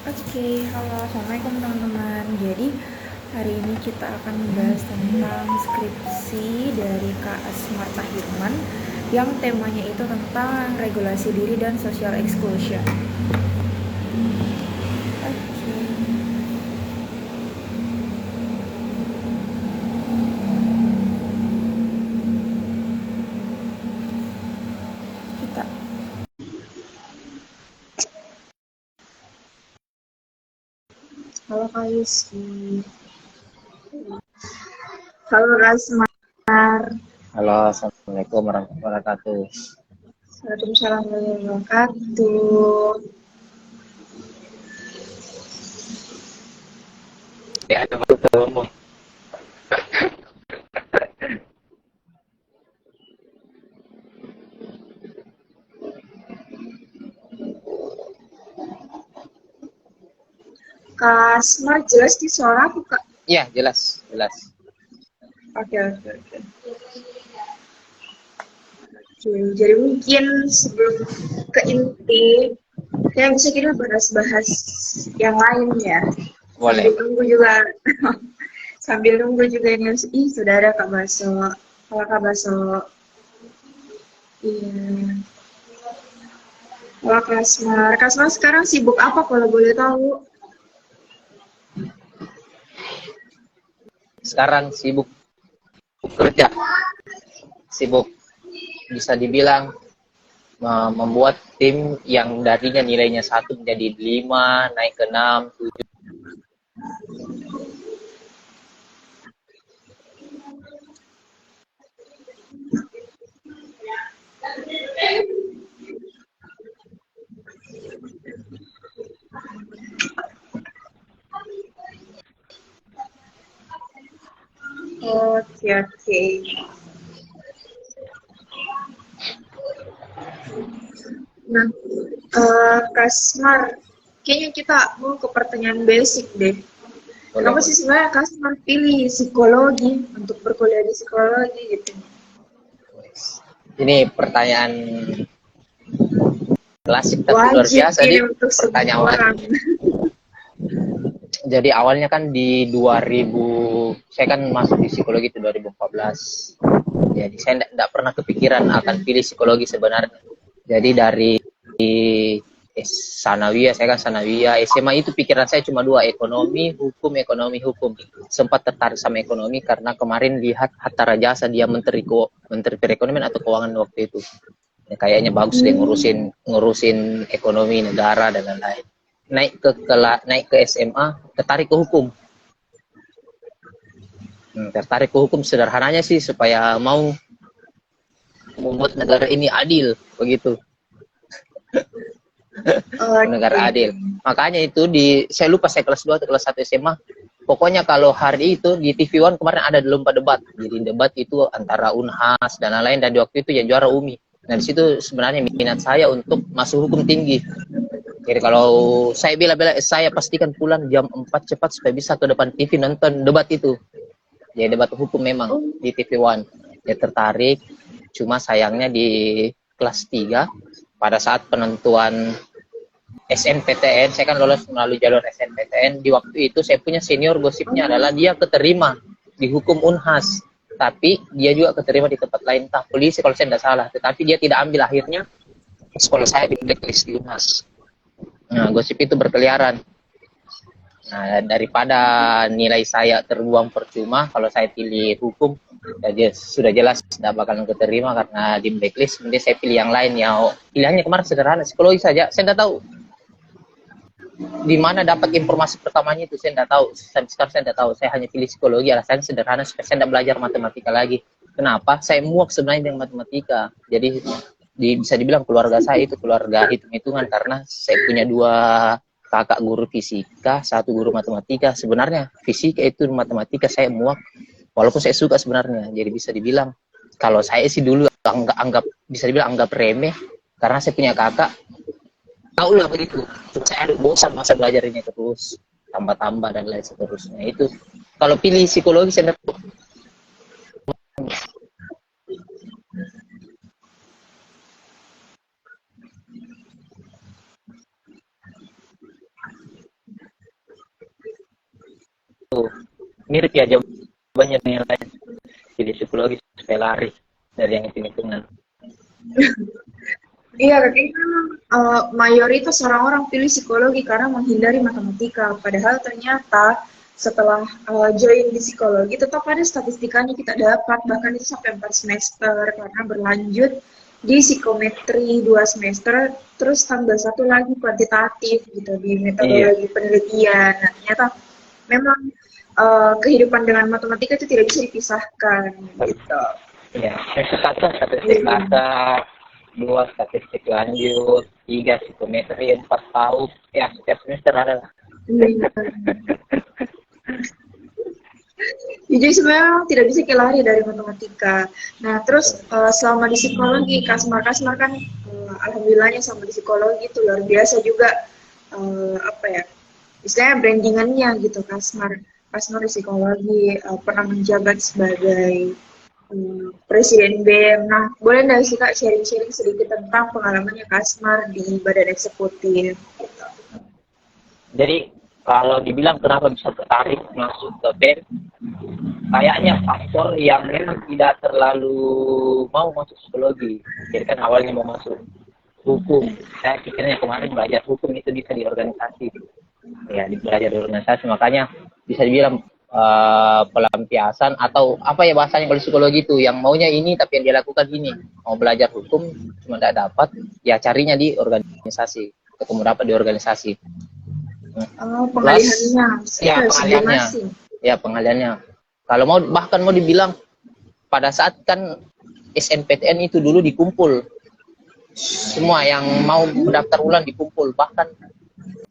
Oke, halo, assalamualaikum teman-teman. Jadi hari ini kita akan membahas tentang skripsi dari Kak Asmar Tahirman yang temanya itu tentang regulasi diri dan social exclusion. Oke, kita Halo Kak Yuski. Halo Rasmar. Halo, assalamualaikum warahmatullahi wabarakatuh. Waalaikumsalam warahmatullahi wabarakatuh. Ya, ada ketemu. Kak Asmar jelas di suara aku Kak. Iya, jelas, jelas. Oke. Jadi mungkin sebelum ke inti, kayak bisa kita bahas-bahas yang lain ya. Boleh. Sambil nunggu juga ini. Sudah ada Kak Baso. Halo Kak Baso. Iya. Halo Kak Asmar. Kak Asmar sekarang sibuk apa kalau boleh tahu? Sekarang sibuk kerja, sibuk bisa dibilang membuat tim yang darinya nilainya 1 menjadi 5, naik ke 6, 7. Oke. Nah, Kasmar, kayaknya kita mau ke pertanyaan basic deh. Boleh, Kenapa sih boleh. sebenarnya Kasmar pilih psikologi untuk berkuliah di psikologi gitu? Ini pertanyaan klasik tapi luar Wajib biasa ini nih. untuk semua Pertanyaan wajib. orang. Jadi awalnya kan di 2000, saya kan masuk di psikologi itu 2014. Jadi saya tidak pernah kepikiran akan pilih psikologi sebenarnya. Jadi dari Sanawiyah, saya kan Sanawiyah, SMA itu pikiran saya cuma dua, ekonomi, hukum. Sempat tertarik sama ekonomi karena kemarin lihat Hatta Rajasa, dia menteri perekonomian atau keuangan waktu itu. Ya, kayaknya bagus deh ngurusin ekonomi negara dan lain-lain. Naik ke SMA, tertarik ke hukum. Tertarik ke hukum sederhananya sih supaya mau membuat negara ini adil, begitu. Oke. Negara adil. Makanya itu saya lupa saya kelas 2 atau kelas 1 SMA. Pokoknya kalau hari itu di TV One kemarin ada lomba debat. Jadi debat itu antara Unhas dan lain-lain, dan di waktu itu yang juara Umi. Nah di situ sebenarnya minat saya untuk masuk hukum tinggi. Jadi kalau saya bila-bila saya pastikan pulang jam 4 cepat supaya bisa ke depan TV nonton debat itu. Jadi debat hukum memang Oh, di TV One. Dia tertarik, cuma sayangnya di kelas 3 pada saat penentuan SNPTN, saya kan lolos melalui jalur SNPTN. Di waktu itu saya punya senior, gosipnya adalah dia keterima di hukum Unhas, tapi dia juga keterima di tempat lain, entah polisi kalau saya tidak salah. Tetapi dia tidak ambil, akhirnya sekolah saya di blacklist di Unhas. Nah, gosip itu berkeliaran. Nah, daripada nilai saya terbuang percuma, kalau saya pilih hukum, ya sudah jelas tidak bakalan keterima karena di blacklist. Kemudian saya pilih yang lain, ya pilihannya kemarin sederhana, psikologi saja. Saya tidak tahu di mana dapat informasi pertamanya itu, saya tidak tahu. Sampai sekarang saya tidak tahu. Saya hanya pilih psikologi, alasannya sederhana supaya saya tidak belajar matematika lagi. Kenapa? Saya muak sebenarnya dengan matematika. Jadi bisa dibilang keluarga saya itu keluarga hitung-hitungan, karena saya punya dua kakak guru fisika, satu guru matematika. Sebenarnya fisika itu matematika saya muak, walaupun saya suka sebenarnya. Jadi bisa dibilang kalau saya sih dulu bisa dibilang anggap remeh, karena saya punya kakak. Tahu lah begitu. Saya ada bosan masa belajar ini terus, tambah-tambah dan lain seterusnya. Itu kalau pilih psikologi saya mirip ya jawabannya dengan yang lain. Jadi psikologi supaya lari dari yang hitung-hitungan. Iya, kayaknya memang mayoritas orang-orang pilih psikologi karena menghindari matematika. Padahal ternyata setelah join di psikologi tetap ada statistikanya kita dapat, bahkan itu sampai 4 semester karena berlanjut di psikometri 2 semester, terus tambah satu lagi kuantitatif gitu di metodologi penelitian. Nah, ternyata memang kehidupan dengan matematika itu tidak bisa dipisahkan gitu. Ya, satu statistik dasar, 2 statistik lanjut, 3 psikometri, 4 tahu, ya setiap semester ada lah. Jadi sebenarnya tidak bisa kita lari dari matematika. Nah, terus selama di psikologi, Kasmar kan alhamdulillahnya sama di psikologi itu luar biasa juga apa ya, istilahnya brandingannya gitu. Kasmar di psikologi pernah menjabat sebagai Presiden BEM. Nah, boleh nggak sih Kak sharing-sharing sedikit tentang pengalamannya Kasmar di Badan Eksekutif? Gitu. Jadi kalau dibilang kenapa bisa tertarik masuk ke BEM, kayaknya faktor yang memang tidak terlalu mau masuk psikologi. Jadi kan awalnya mau masuk hukum. Saya pikirnya kemarin belajar hukum itu bisa di organisasi. Ya, belajar di organisasi. Makanya bisa dibilang pelampiasan atau apa ya bahasanya kalau psikologi itu yang maunya ini tapi yang dia lakukan ini. Mau belajar hukum cuma tidak dapat, ya carinya di organisasi. Ketemu dapat di organisasi. Pengalihannya. Ya, pengalihannya. Ya, pengalihannya. Kalau bahkan mau dibilang pada saat kan SNPTN itu dulu dikumpul. Semua yang mau mendaftar ulang dikumpul. Bahkan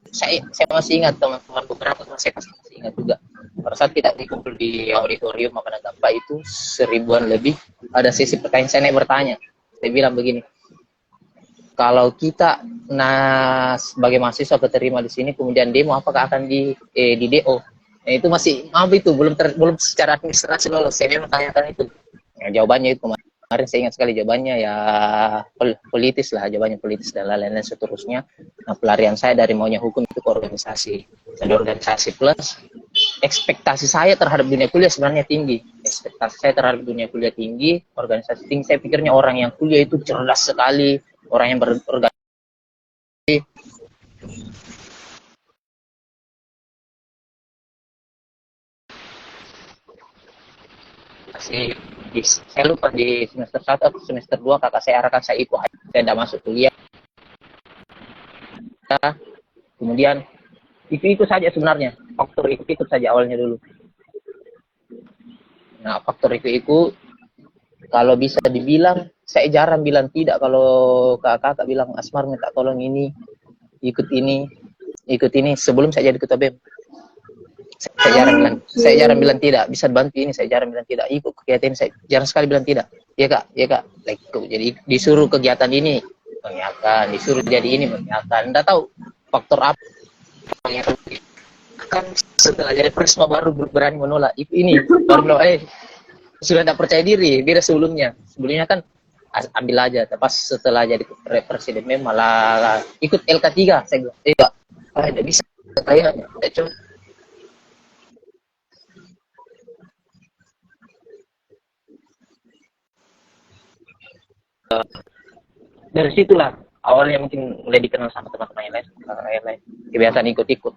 saya masih ingat teman-teman beberapa saya masih ingat juga. Pada saat kita dikumpul di auditorium Makanan Gampah itu 1000-an lebih, ada sesi pertanyaan, saya bertanya. Saya bilang begini, kalau kita sebagai mahasiswa keterima di sini kemudian demo apakah akan di DO? Nah, itu masih itu belum secara administrasi lolos. Saya memang tanyakan itu. Ya, jawabannya itu kemarin saya ingat sekali jawabannya ya politis lah, jawabannya politis dan lain-lain seterusnya. Nah, pelarian saya dari maunya hukum itu ke organisasi. Jadi organisasi plus ekspektasi saya terhadap dunia kuliah sebenarnya tinggi. Ekspektasi saya terhadap dunia kuliah tinggi, organisasi tinggi. Saya pikirnya orang yang kuliah itu cerdas sekali, orang yang berorganisasi. Saya lupa di semester 1 atau semester 2 kakak saya arahkan saya ikut, saya tidak masuk kuliah. Kemudian itu saja sebenarnya, faktor ikut saja awalnya dulu. Nah, faktor itu kalau bisa dibilang saya jarang bilang tidak. Kalau kakak bilang Asmar minta tolong ini, ikut ini sebelum saya jadi ketua BEM. Saya jarang bilang tidak, bisa bantu ini, saya jarang bilang tidak. Ikut kegiatan ini, saya jarang sekali bilang tidak. Ya kak. Jadi disuruh kegiatan ini mengiyakan, disuruh jadi ini mengiyakan. Nggak tahu faktor apa yang kan setelah jadi Prisma baru berani menolak. Ini baru bilang sudah tidak percaya diri. Beda sebelumnya kan ambil aja. Pas setelah jadi presiden BEM malah ikut LK3. Saya bilang tidak bisa kayaknya. Cuma dari situlah awalnya mungkin mulai dikenal sama teman-teman yang lain, kebiasaan ikut-ikut.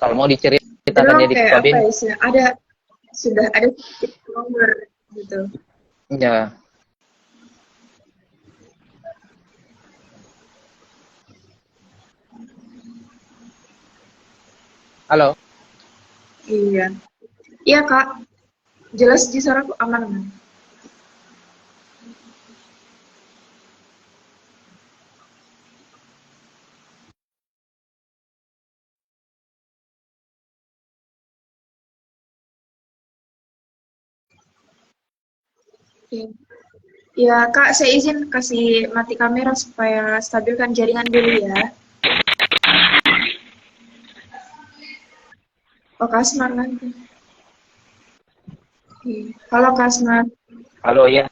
Kalau mau diceritakan jadi ketua BEM, sudah ada nomor gitu. Ya. Halo. Iya kak. Jelas di suaraku aman. Ya kak, saya izin kasih mati kamera supaya stabilkan jaringan dulu ya. Oh Kasmar nanti. Halo Kasmar. Halo ya.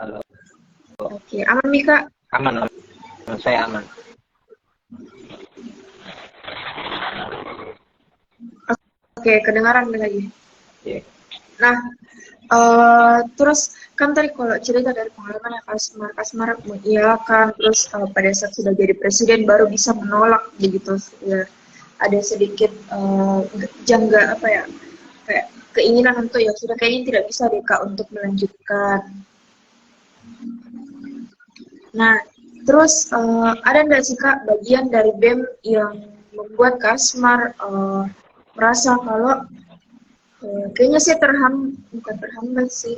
Halo. Oke, aman nih kak? Aman. Saya aman. Oke, kedengaran lagi. Iya. Nah, terus kan tadi kalau cerita dari pengalaman yang Kasmar mengiyakan, terus pada saat sudah jadi presiden baru bisa menolak begitu, ya ada sedikit jangga apa ya, kayak keinginan untuk ya sudah kayaknya tidak bisa deh Kak untuk melanjutkan. Nah, terus ada nggak sih Kak bagian dari BEM yang membuat Kasmar merasa kalau kayaknya saya bukan terhambat sih.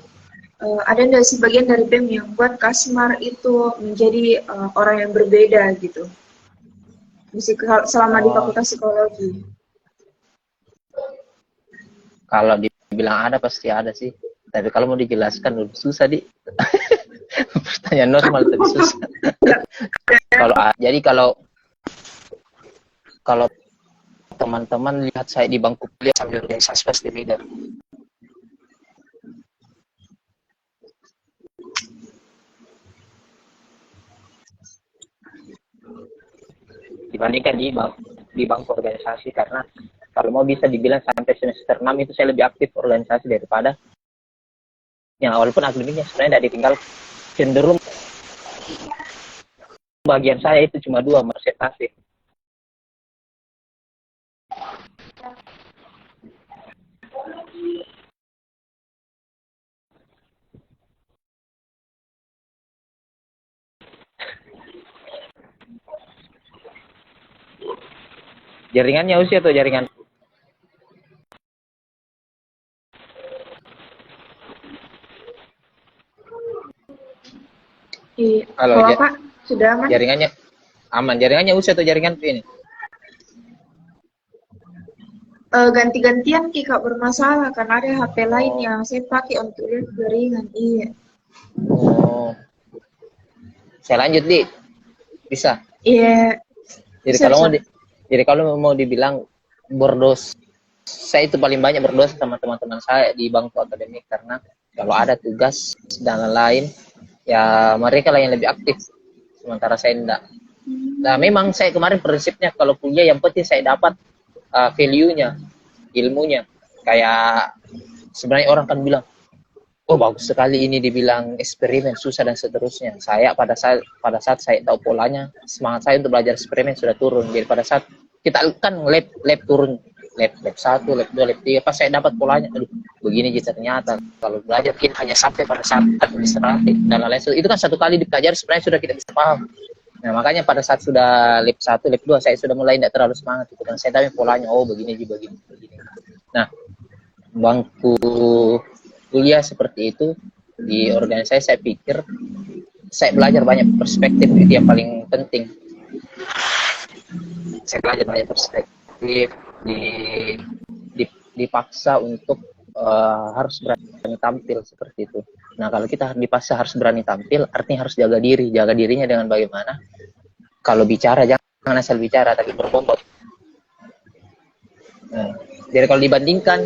Ada nggak sih bagian dari BEM yang buat Kasmar itu menjadi orang yang berbeda gitu? Selama di Oh, Fakultas Psikologi. kalau dibilang ada pasti ada sih. Tapi kalau mau dijelaskan lebih susah di. Pertanyaan normal tapi susah. Kalau teman-teman lihat saya di bangku kuliah sambil organisasi pasti beda. Dibandingkan di bangku organisasi, karena kalau mau bisa dibilang sampai semester 6 itu saya lebih aktif organisasi daripada yang walaupun akademiknya sebenarnya tidak ditinggal, cenderung bagian saya itu cuma 2 presentasi. Jaringannya usia atau jaringan? Halo, Kalau Pak sudah aman? jaringannya aman. Jaringannya usia atau jaringan ini? Ganti-gantian Kak bermasalah karena ada HP lain yang saya pakai untuk lihat jaringan. Iya. Oh, saya lanjut di, bisa. Iya. Jadi kalau mau dibilang berdosa, saya itu paling banyak berdosa sama teman-teman saya di bangku akademik, karena kalau ada tugas dan lain-lain, ya mereka lah yang lebih aktif, sementara saya enggak. Nah, memang saya kemarin prinsipnya kalau kuliah yang penting saya dapat value-nya, ilmunya. Kayak sebenarnya orang kan bilang, oh bagus sekali ini dibilang eksperimen, susah dan seterusnya. Saya pada saat saya tahu polanya, semangat saya untuk belajar eksperimen sudah turun. Jadi pada saat kita kan lab turun, lab 1, lab 2, lab 3, pas saya dapat polanya, aduh begini jadi ternyata. Kalau belajar kita hanya sampai pada saat administratif dan lain-lain, itu kan satu kali dipelajari sebenarnya sudah kita bisa paham. Nah, makanya pada saat sudah lab 1, lab 2 saya sudah mulai tidak terlalu semangat gitu. Dan saya tahu polanya, oh begini. Nah, bangku kuliah seperti itu di organisasi saya pikir saya belajar banyak perspektif, itu yang paling penting. Saya belajar banyak perspektif, dipaksa untuk harus berani tampil seperti itu. Nah, kalau kita dipaksa harus berani tampil, artinya harus jaga diri. Jaga dirinya dengan bagaimana? Kalau bicara, jangan asal bicara, tapi berbobot. Nah, jadi kalau dibandingkan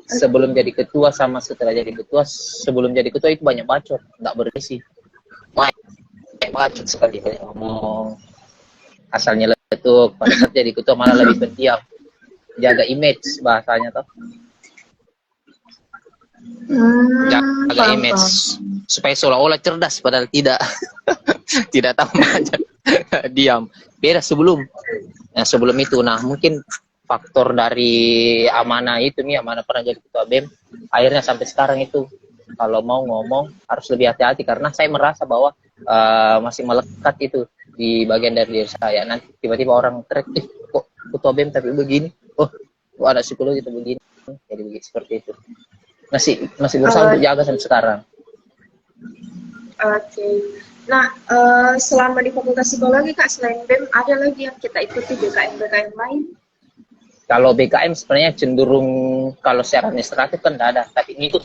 sebelum jadi ketua sama setelah jadi ketua, sebelum jadi ketua itu banyak bacot, nggak berisi. Banyak bacot sekali, banyak ngomong. Asalnya letuk, pada saat jadi ketua malah lebih pendiam. Jaga image bahasanya toh. Jaga image supaya seolah-olah cerdas padahal tidak. Tidak tahu aja. Diam. Beda sebelum. Nah, sebelum itu, nah mungkin faktor dari amanah itu nih, amanah pernah jadi ketua BEM, akhirnya sampai sekarang itu kalau mau ngomong harus lebih hati-hati, karena saya merasa bahwa masih melekat itu di bagian dari diri saya. Nanti tiba-tiba orang trek, kok ketua BEM tapi begini, oh ada psikologi itu begini, jadi begitu seperti itu. Masih berusaha untuk jaga sampai sekarang. Oke. Nah, selama di Fakultas Psikologi Kak, selain BEM ada lagi yang kita ikuti BKM lain? Kalau BKM sebenarnya cenderung, kalau secara administratif kan tidak ada, tapi ngikut.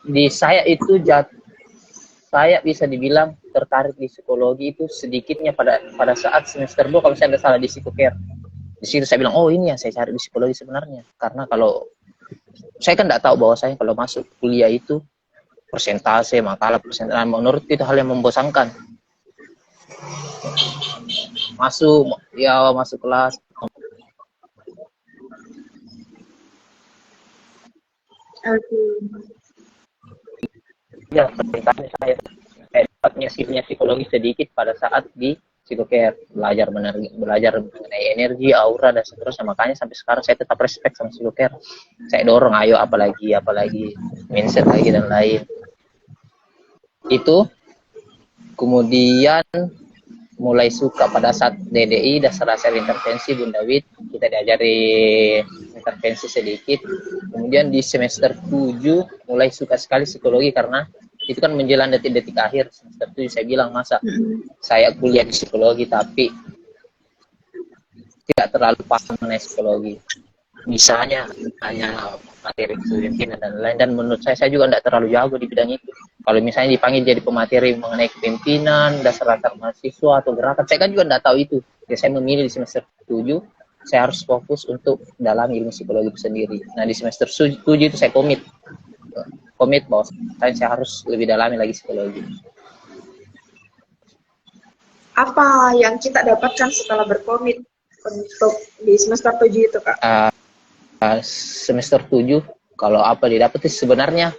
Di saya itu saya bisa dibilang tertarik di psikologi itu sedikitnya pada saat semester 2 kalau saya tidak salah di psikoker. Di situ saya bilang, oh ini yang saya cari di psikologi sebenarnya. Karena kalau saya kan tidak tahu bahwa saya kalau masuk kuliah itu persentase, makalah persentase, menurut itu hal yang membosankan. Masuk kelas, Oke. Ya, seringkali saya dapatnya skillnya psikologi sedikit pada saat di psikocare, belajar mengenai energi, aura dan seterusnya. Makanya sampai sekarang saya tetap respect sama psikocare. Saya dorong, ayo apalagi mindset lagi dan lain. Itu kemudian mulai suka pada saat DDI, dasar intervensi Bunda Wit, kita diajari intervensi sedikit. Kemudian di semester 7 mulai suka sekali psikologi karena itu kan menjelang detik-detik akhir semester 7. Saya bilang, masa saya kuliah di psikologi tapi tidak terlalu paham mengenai psikologi, misalnya hanya materi kepemimpinan dan lain, dan menurut saya juga tidak terlalu jago di bidang itu. Kalau misalnya dipanggil jadi pemateri mengenai kepemimpinan, dasar-dasar mahasiswa atau gerakan, saya kan juga tidak tahu itu. Ya, saya memilih di semester 7, saya harus fokus untuk dalam ilmu psikologi itu sendiri. Nah, di semester 7 itu saya komit bahwa saya harus lebih dalami lagi psikologi. Apa yang kita dapatkan setelah berkomit untuk di semester 7 itu, Kak? Semester 7, kalau apa didapat sebenarnya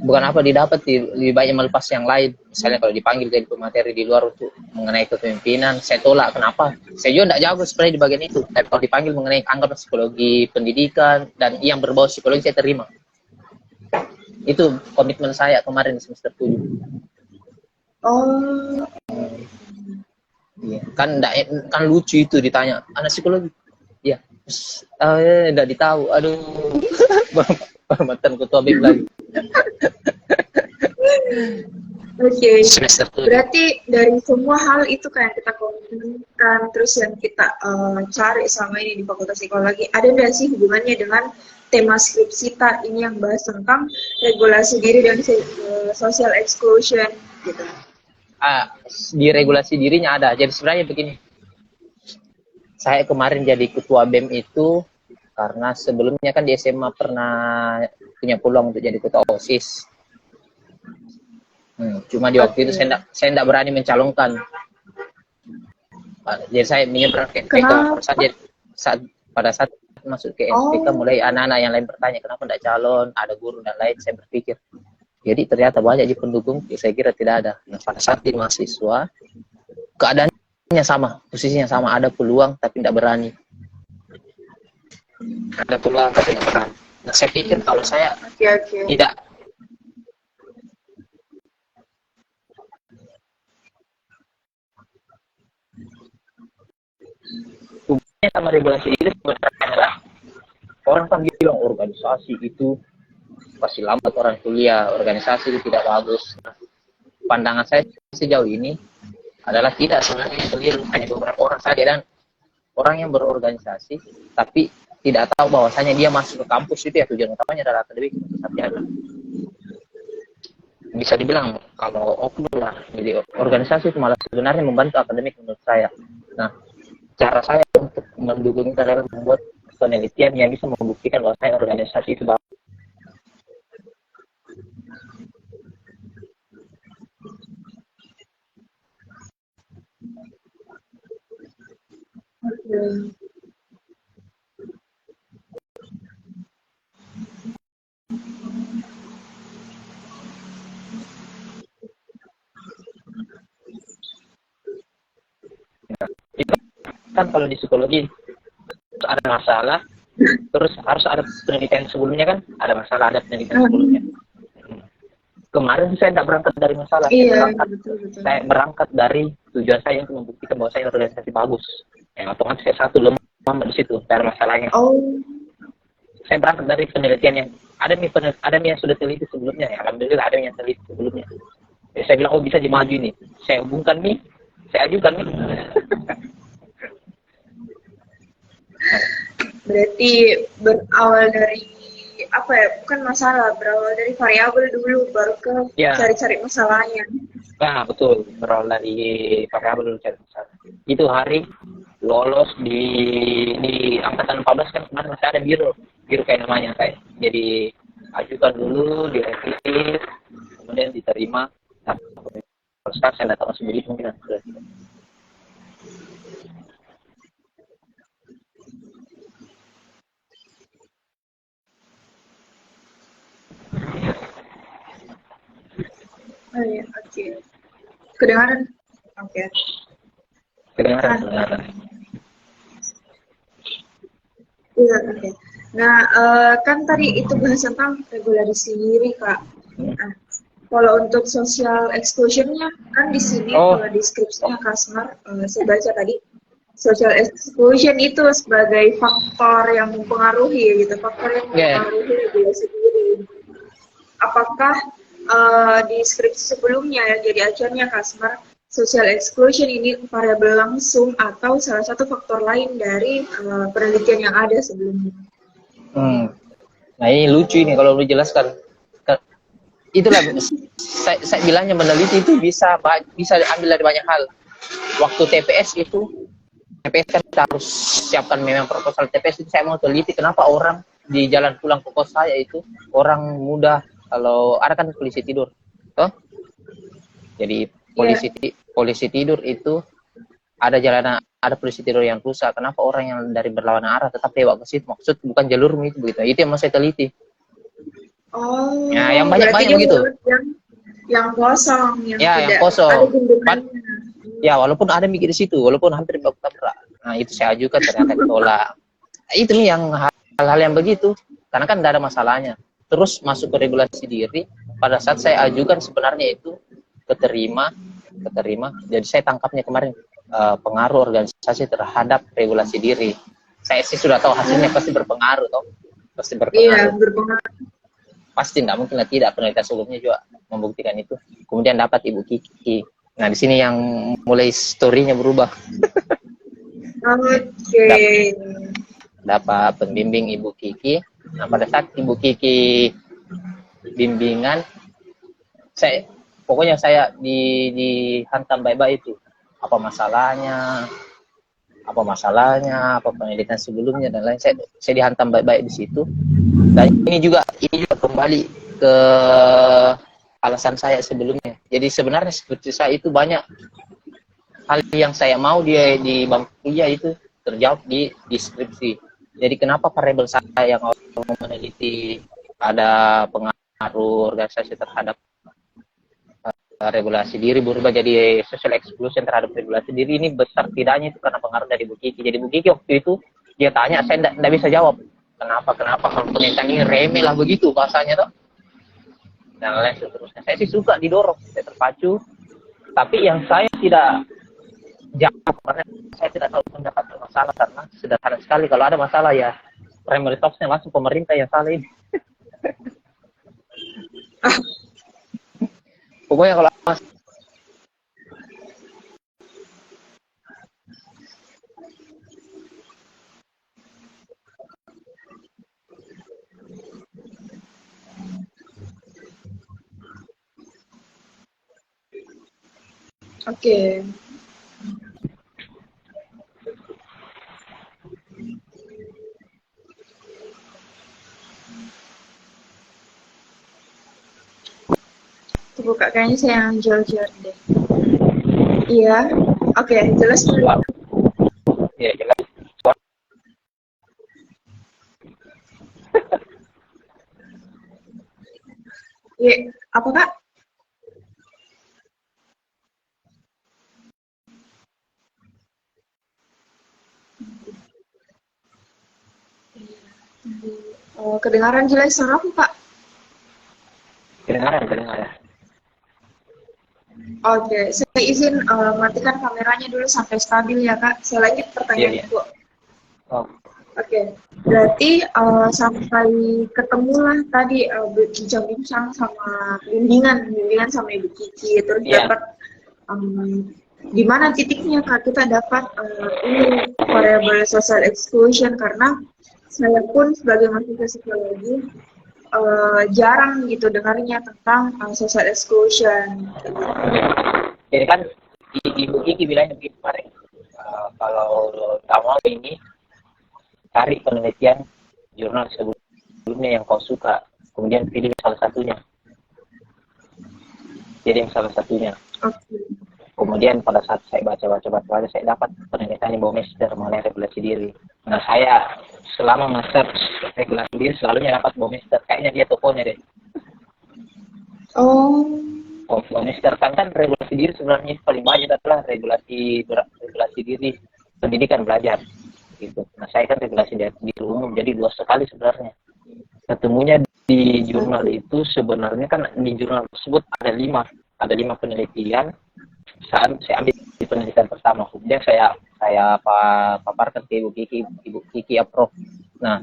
bukan apa didapat, lebih banyak melepas yang lain. Misalnya kalau dipanggil jadi pemateri di luar untuk mengenai kepemimpinan, saya tolak. Kenapa? Saya juga tidak jago sebenarnya di bagian itu. Tapi kalau dipanggil mengenai anggap psikologi pendidikan dan yang berbau psikologi, saya terima. Itu komitmen saya kemarin di semester 7. Oh. Iya. Kan lucu itu ditanya, anak psikologi. Iya. Enggak ditahu. Aduh. Mantan ketua BEM lagi. Oke. Berarti dari semua hal itu kayak kita komitmenkan, terus yang kita cari selama ini di Fakultas Psikologi, ada nggak sih hubungannya dengan tema skripsi kita ini yang bahas tentang regulasi diri dan social exclusion gitu? Di regulasi dirinya ada. Jadi sebenarnya begini, saya kemarin jadi ketua BEM itu karena sebelumnya kan di SMA pernah punya peluang untuk jadi ketua OSIS. Cuma di waktu itu saya tidak berani mencalonkan. Jadi saya menyeberang ke NPK pada saat masuk ke NPK, mulai anak-anak yang lain bertanya kenapa tidak calon, ada guru dan lain. Saya berpikir, jadi ternyata banyak di pendukung, saya kira tidak ada. Nah, pada saat di mahasiswa, keadaannya sama, posisinya sama, ada peluang tapi tidak berani. Ada peluang tapi tidak berani. Nah, saya pikir kalau saya tidak hubungannya sama regulasi ini sebenarnya adalah orang kan bilang organisasi itu pasti lambat orang kuliah, organisasi itu tidak bagus. Pandangan saya sejauh ini adalah tidak, sebenarnya keliru, hanya beberapa orang saja, dan orang yang berorganisasi tapi tidak tahu bahwasanya dia masuk ke kampus itu ya tujuan utamanya adalah akademik untuk sarjana. Bisa dibilang kalau oknum lah, jadi organisasi itu malah sebenarnya membantu akademik menurut saya. Nah, cara saya untuk mendukung itu adalah membuat penelitian yang bisa membuktikan bahwa saya organisasi itu bagus. Itu kan kalau di psikologi ada masalah, terus harus ada penelitian sebelumnya kan, ada masalah, ada penelitian sebelumnya. Kemarin saya tidak berangkat dari masalah, saya berangkat dari tujuan saya untuk membuktikan bahwa saya organisasi bagus. Yang otomatis saya satu lemah di situ dari masalahnya. Saya berangkat dari penelitian yang ada yang sudah teliti sebelumnya, ya alhamdulillah ada yang teliti sebelumnya. Jadi saya bilang, bisa dimaju ini. Saya hubungkan nih, saya ajukan nih. Berarti berawal dari bukan masalah, berawal dari variabel dulu baru ke cari-cari masalahnya. Nah, betul, berawal dari variabel dulu cari masalah. Itu hari lolos di angkatan 14 kan kemarin masih ada biro kayak namanya kayak. Jadi ajukan dulu, direvisi, kemudian diterima. Nah, sekarang saya datang sendiri mungkin sudah. Oke. Kedengaran? Oke. Kedengaran, kedengaran. Iya, oke. Nah, kan tadi itu bahas tentang regulasi diri, Kak. Nah, kalau untuk social exclusion-nya, kan di sini Oh. kalau deskripsinya Kasmar, saya baca tadi, social exclusion itu sebagai faktor yang mempengaruhi, gitu, faktor yang mempengaruhi regulasi diri. Apakah di skripsi sebelumnya yang jadi acuannya Kasmar, social exclusion ini variabel langsung atau salah satu faktor lain dari penelitian yang ada sebelumnya? Nah ini lucu ini kalau lu jelaskan. Itulah saya bilangnya meneliti itu bisa ambil dari banyak hal. Waktu TPS kan kita harus siapkan memang proposal TPS itu, saya mau teliti kenapa orang di jalan pulang ke kos saya itu orang muda, kalau ada kan polisi tidur, toh? Jadi polisi tidur itu ada polisi tidur yang rusak. Kenapa orang yang dari berlawanan arah tetap lewat ke situ? Maksud bukan jalurmu itu begitu. Itu yang mau saya teliti. Oh, nah, yang banyak begitu. Yang kosong, yang yang tidak kosong. ada gundukannya. Ya, walaupun ada mikir di situ, walaupun hampir baku tabrak. Nah, itu saya ajukan ternyata ditolak. Itu nih yang hal-hal yang begitu. Karena kan tidak ada masalahnya. Terus masuk ke regulasi diri, pada saat saya ajukan sebenarnya itu keterima. Jadi saya tangkapnya kemarin pengaruh organisasi terhadap regulasi diri. Saya sih sudah tahu hasilnya pasti berpengaruh, toh. Pasti berpengaruh. Iya, berpengaruh. Pasti tidak mungkin tidak, penelitian sebelumnya juga membuktikan itu. Kemudian dapat Ibu Kiki. Nah, di sini yang mulai story-nya berubah. Oke. Dapat pembimbing Ibu Kiki. Nah, pada saat Ibu Kiki bimbingan, pokoknya saya dihantam baik-baik itu. Apa masalahnya, apa penelitian sebelumnya dan lain. Saya dihantam baik-baik di situ. Dan ini juga kembali ke alasan saya sebelumnya. Jadi sebenarnya seperti saya itu banyak hal yang saya mau di bangku kuliah itu terjawab di deskripsi. Jadi kenapa variabel saya yang meneliti ada pengaruh organisasi terhadap regulasi diri berubah jadi social exclusion terhadap regulasi diri, ini besar tidaknya itu karena pengaruh dari Bu Kiki. Jadi Bu Kiki waktu itu dia tanya, saya tidak bisa jawab. Kenapa kalau penelitian ini remeh lah begitu bahasanya toh. Dan lain seterusnya. Saya sih suka didorong, saya terpacu. Tapi yang saya tidak jawab, karena saya tidak tahu mendapatkan masalah, karena sederhana sekali kalau ada masalah ya primary talks-nya langsung pemerintah yang salah ini. Pokoknya kalau Oke. Tunggu Kak, kayaknya saya yang jauh-jauh deh. Iya. Oke, jelas dulu. ya jelas. Iya, apa Kak? Kedengaran jelas suara aku Kak? Kedengaran. Oke, saya izin matikan kameranya dulu sampai stabil ya Kak. Saya lanjut pertanyaanku. Oh. Oke, berarti sampai ketemulah tadi bincang-bincang sama bimbingan sama Ibu Kiki, terus dapat di mana titiknya Kak kita dapat ini variabel social exclusion, karena saya pun sebagai mahasiswa psikologi jarang gitu dengarnya tentang social exclusion. Jadi kan Ibu Kiki bilangnya begitu kemarin, kalau kamu ini cari penelitian jurnal sebelumnya yang kau suka, kemudian pilih salah satunya. Jadi yang salah satunya. Okay. Kemudian pada saat saya baca, saya dapat penelitian Baumeister mengenai regulasi diri. Nah, saya selama master regulasi diri selalunya dapat Baumeister. Kayaknya dia tokonya deh. Oh, Kan regulasi diri sebenarnya paling banyak adalah regulasi diri pendidikan belajar gitu. Nah saya kan regulasi diri umum, jadi luas sekali sebenarnya. Ketemunya di jurnal itu sebenarnya kan di jurnal tersebut ada lima penelitian. Saat saya ambil di penelitian pertama, kemudian saya paparkan ke Ibu Kiki approve. Nah,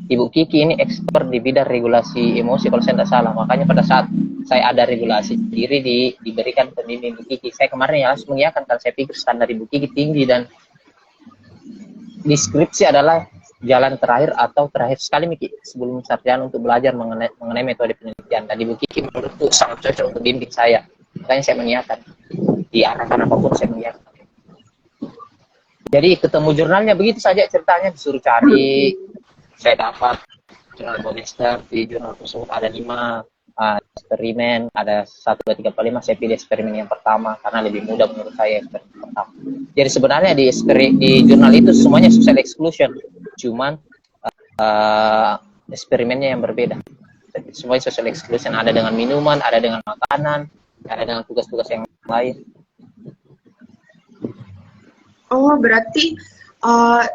Ibu Kiki ini expert di bidang regulasi emosi kalau saya tidak salah. Makanya pada saat saya ada regulasi diri diberikan pembimbing Ibu Kiki, saya kemarin ya langsung mengiyakan karena saya pikir standar Ibu Kiki tinggi dan deskripsi adalah jalan terakhir atau terakhir sekali Miki sebelum sarjana untuk belajar mengenai metode penelitian. Dan Ibu Kiki menurutku sangat cocok untuk bimbing saya. Makanya saya mengiyakan. Di arahkan apapun saya mengiyakan. Jadi ketemu jurnalnya begitu saja ceritanya, disuruh cari, saya dapat jurnal Bobester. Di jurnal tersebut ada 5 eksperimen, ada 1, 2, 3, 4, 5. Saya pilih eksperimen yang pertama karena lebih mudah menurut saya eksperimen pertama. Jadi sebenarnya di jurnal itu semuanya social exclusion, cuman eksperimennya yang berbeda. Jadi semuanya social exclusion, ada dengan minuman, ada dengan makanan, ada dengan tugas-tugas yang lain. Oh, berarti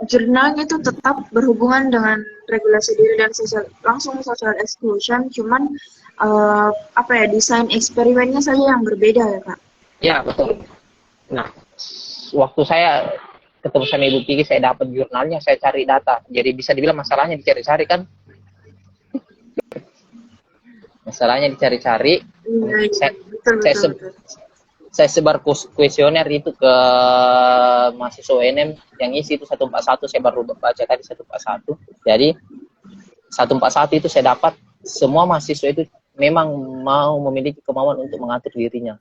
jurnalnya itu tetap berhubungan dengan regulasi diri dan langsung social exclusion, cuman desain eksperimennya saja yang berbeda ya Kak? Ya betul. Nah, waktu saya ketemu sama Ibu Kiki, saya dapat jurnalnya, saya cari data. Jadi bisa dibilang masalahnya dicari-cari kan? Masalahnya dicari-cari. Saya sebar kuesioner itu ke mahasiswa UNM yang isi itu 141, saya baru baca tadi 141. Jadi 141 itu saya dapat semua mahasiswa itu memang mau memiliki kemauan untuk mengatur dirinya,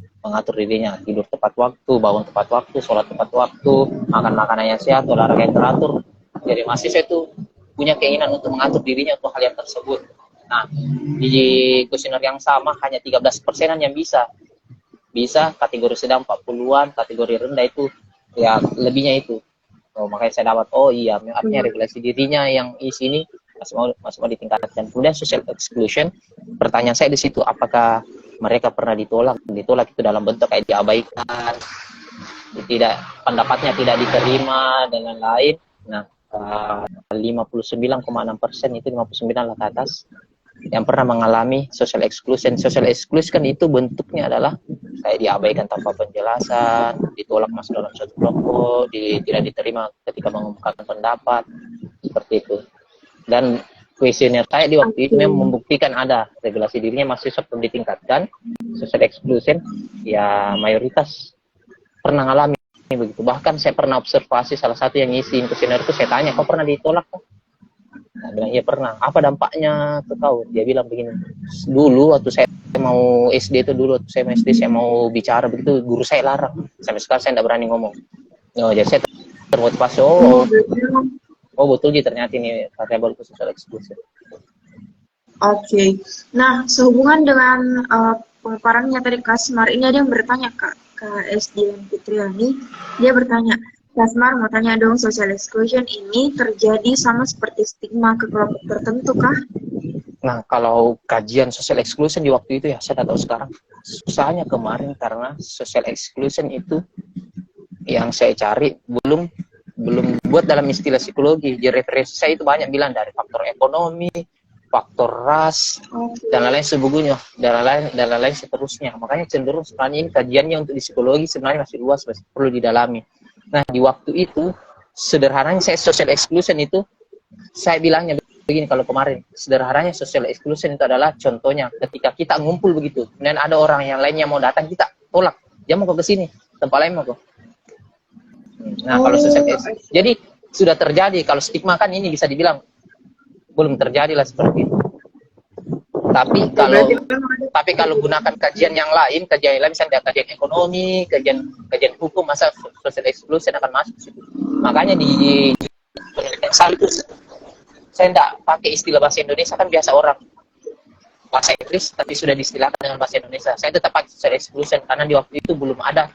tidur tepat waktu, bangun tepat waktu, sholat tepat waktu, makan makanan yang sehat, olahraga yang teratur. Jadi mahasiswa itu punya keinginan untuk mengatur dirinya untuk hal yang tersebut. Nah, di kuesioner yang sama hanya 13%-an yang bisa kategori sedang 40-an, kategori rendah itu ya lebihnya itu. Makanya saya dapat artinya regulasi dirinya yang isi ini masih mau ditingkatkan. Kemudian social exclusion, pertanyaan saya di situ, apakah mereka pernah ditolak itu dalam bentuk kayak diabaikan, pendapatnya tidak diterima dan lain-lain. Nah, 59,6% itu 59 lah ke atas yang pernah mengalami social exclusion. Social exclusion itu bentuknya adalah saya diabaikan tanpa penjelasan, ditolak masuk dalam suatu kelompok, tidak diterima ketika mengungkapkan pendapat, seperti itu. Dan kuesioner saya di waktu itu memang membuktikan ada regulasi dirinya masih perlu ditingkatkan. Social exclusion ya mayoritas pernah mengalami begitu. Bahkan saya pernah observasi salah satu yang ngisi kuesioner itu, saya tanya, kau pernah ditolak? Nah, bilang iya pernah. Apa dampaknya ke kau? Dia bilang begini, dulu waktu saya mau SD saya mau bicara begitu, guru saya larang. Sampai sekarang saya tidak berani ngomong. Jadi saya termotivasi. Betul sih ternyata ini variabel social exclusion. Oke. Nah, sehubungan dengan pemaparannya tadi Kak Asmar, ini ada yang bertanya Kak SDM Fitriani. Dia bertanya, Kak Asmar mau tanya dong, social exclusion ini terjadi sama seperti stigma ke kelompok tertentu kah? Nah, kalau kajian social exclusion di waktu itu ya, saya tidak tahu sekarang. Susahnya kemarin karena social exclusion itu yang saya cari belum buat dalam istilah psikologi. Jadi referensi saya itu banyak bilang dari faktor ekonomi, faktor ras, dan lain-lain sebagainya, dan lain-lain seterusnya. Makanya cenderung sebenarnya ini kajiannya untuk di psikologi sebenarnya masih luas, masih perlu didalami. Nah, di waktu itu, sederhananya saya social exclusion itu, saya bilangnya begini kalau kemarin, sederhananya social exclusion itu adalah contohnya ketika kita ngumpul begitu, dan ada orang yang lainnya mau datang, kita tolak, dia mau ke sini, tempat lain mau ke. Nah, kalau social exclusion, jadi sudah terjadi, kalau stigma kan ini bisa dibilang, belum terjadi lah seperti itu. Tapi kalau gunakan kajian yang lain misalnya kajian ekonomi, kajian hukum, masa social exclusion akan masuk situ. Makanya di penelitian saya itu saya tidak pakai istilah bahasa Indonesia, kan biasa orang bahasa Inggris tapi sudah diistilahkan dengan bahasa Indonesia. Saya tetap pakai social exclusion karena di waktu itu belum ada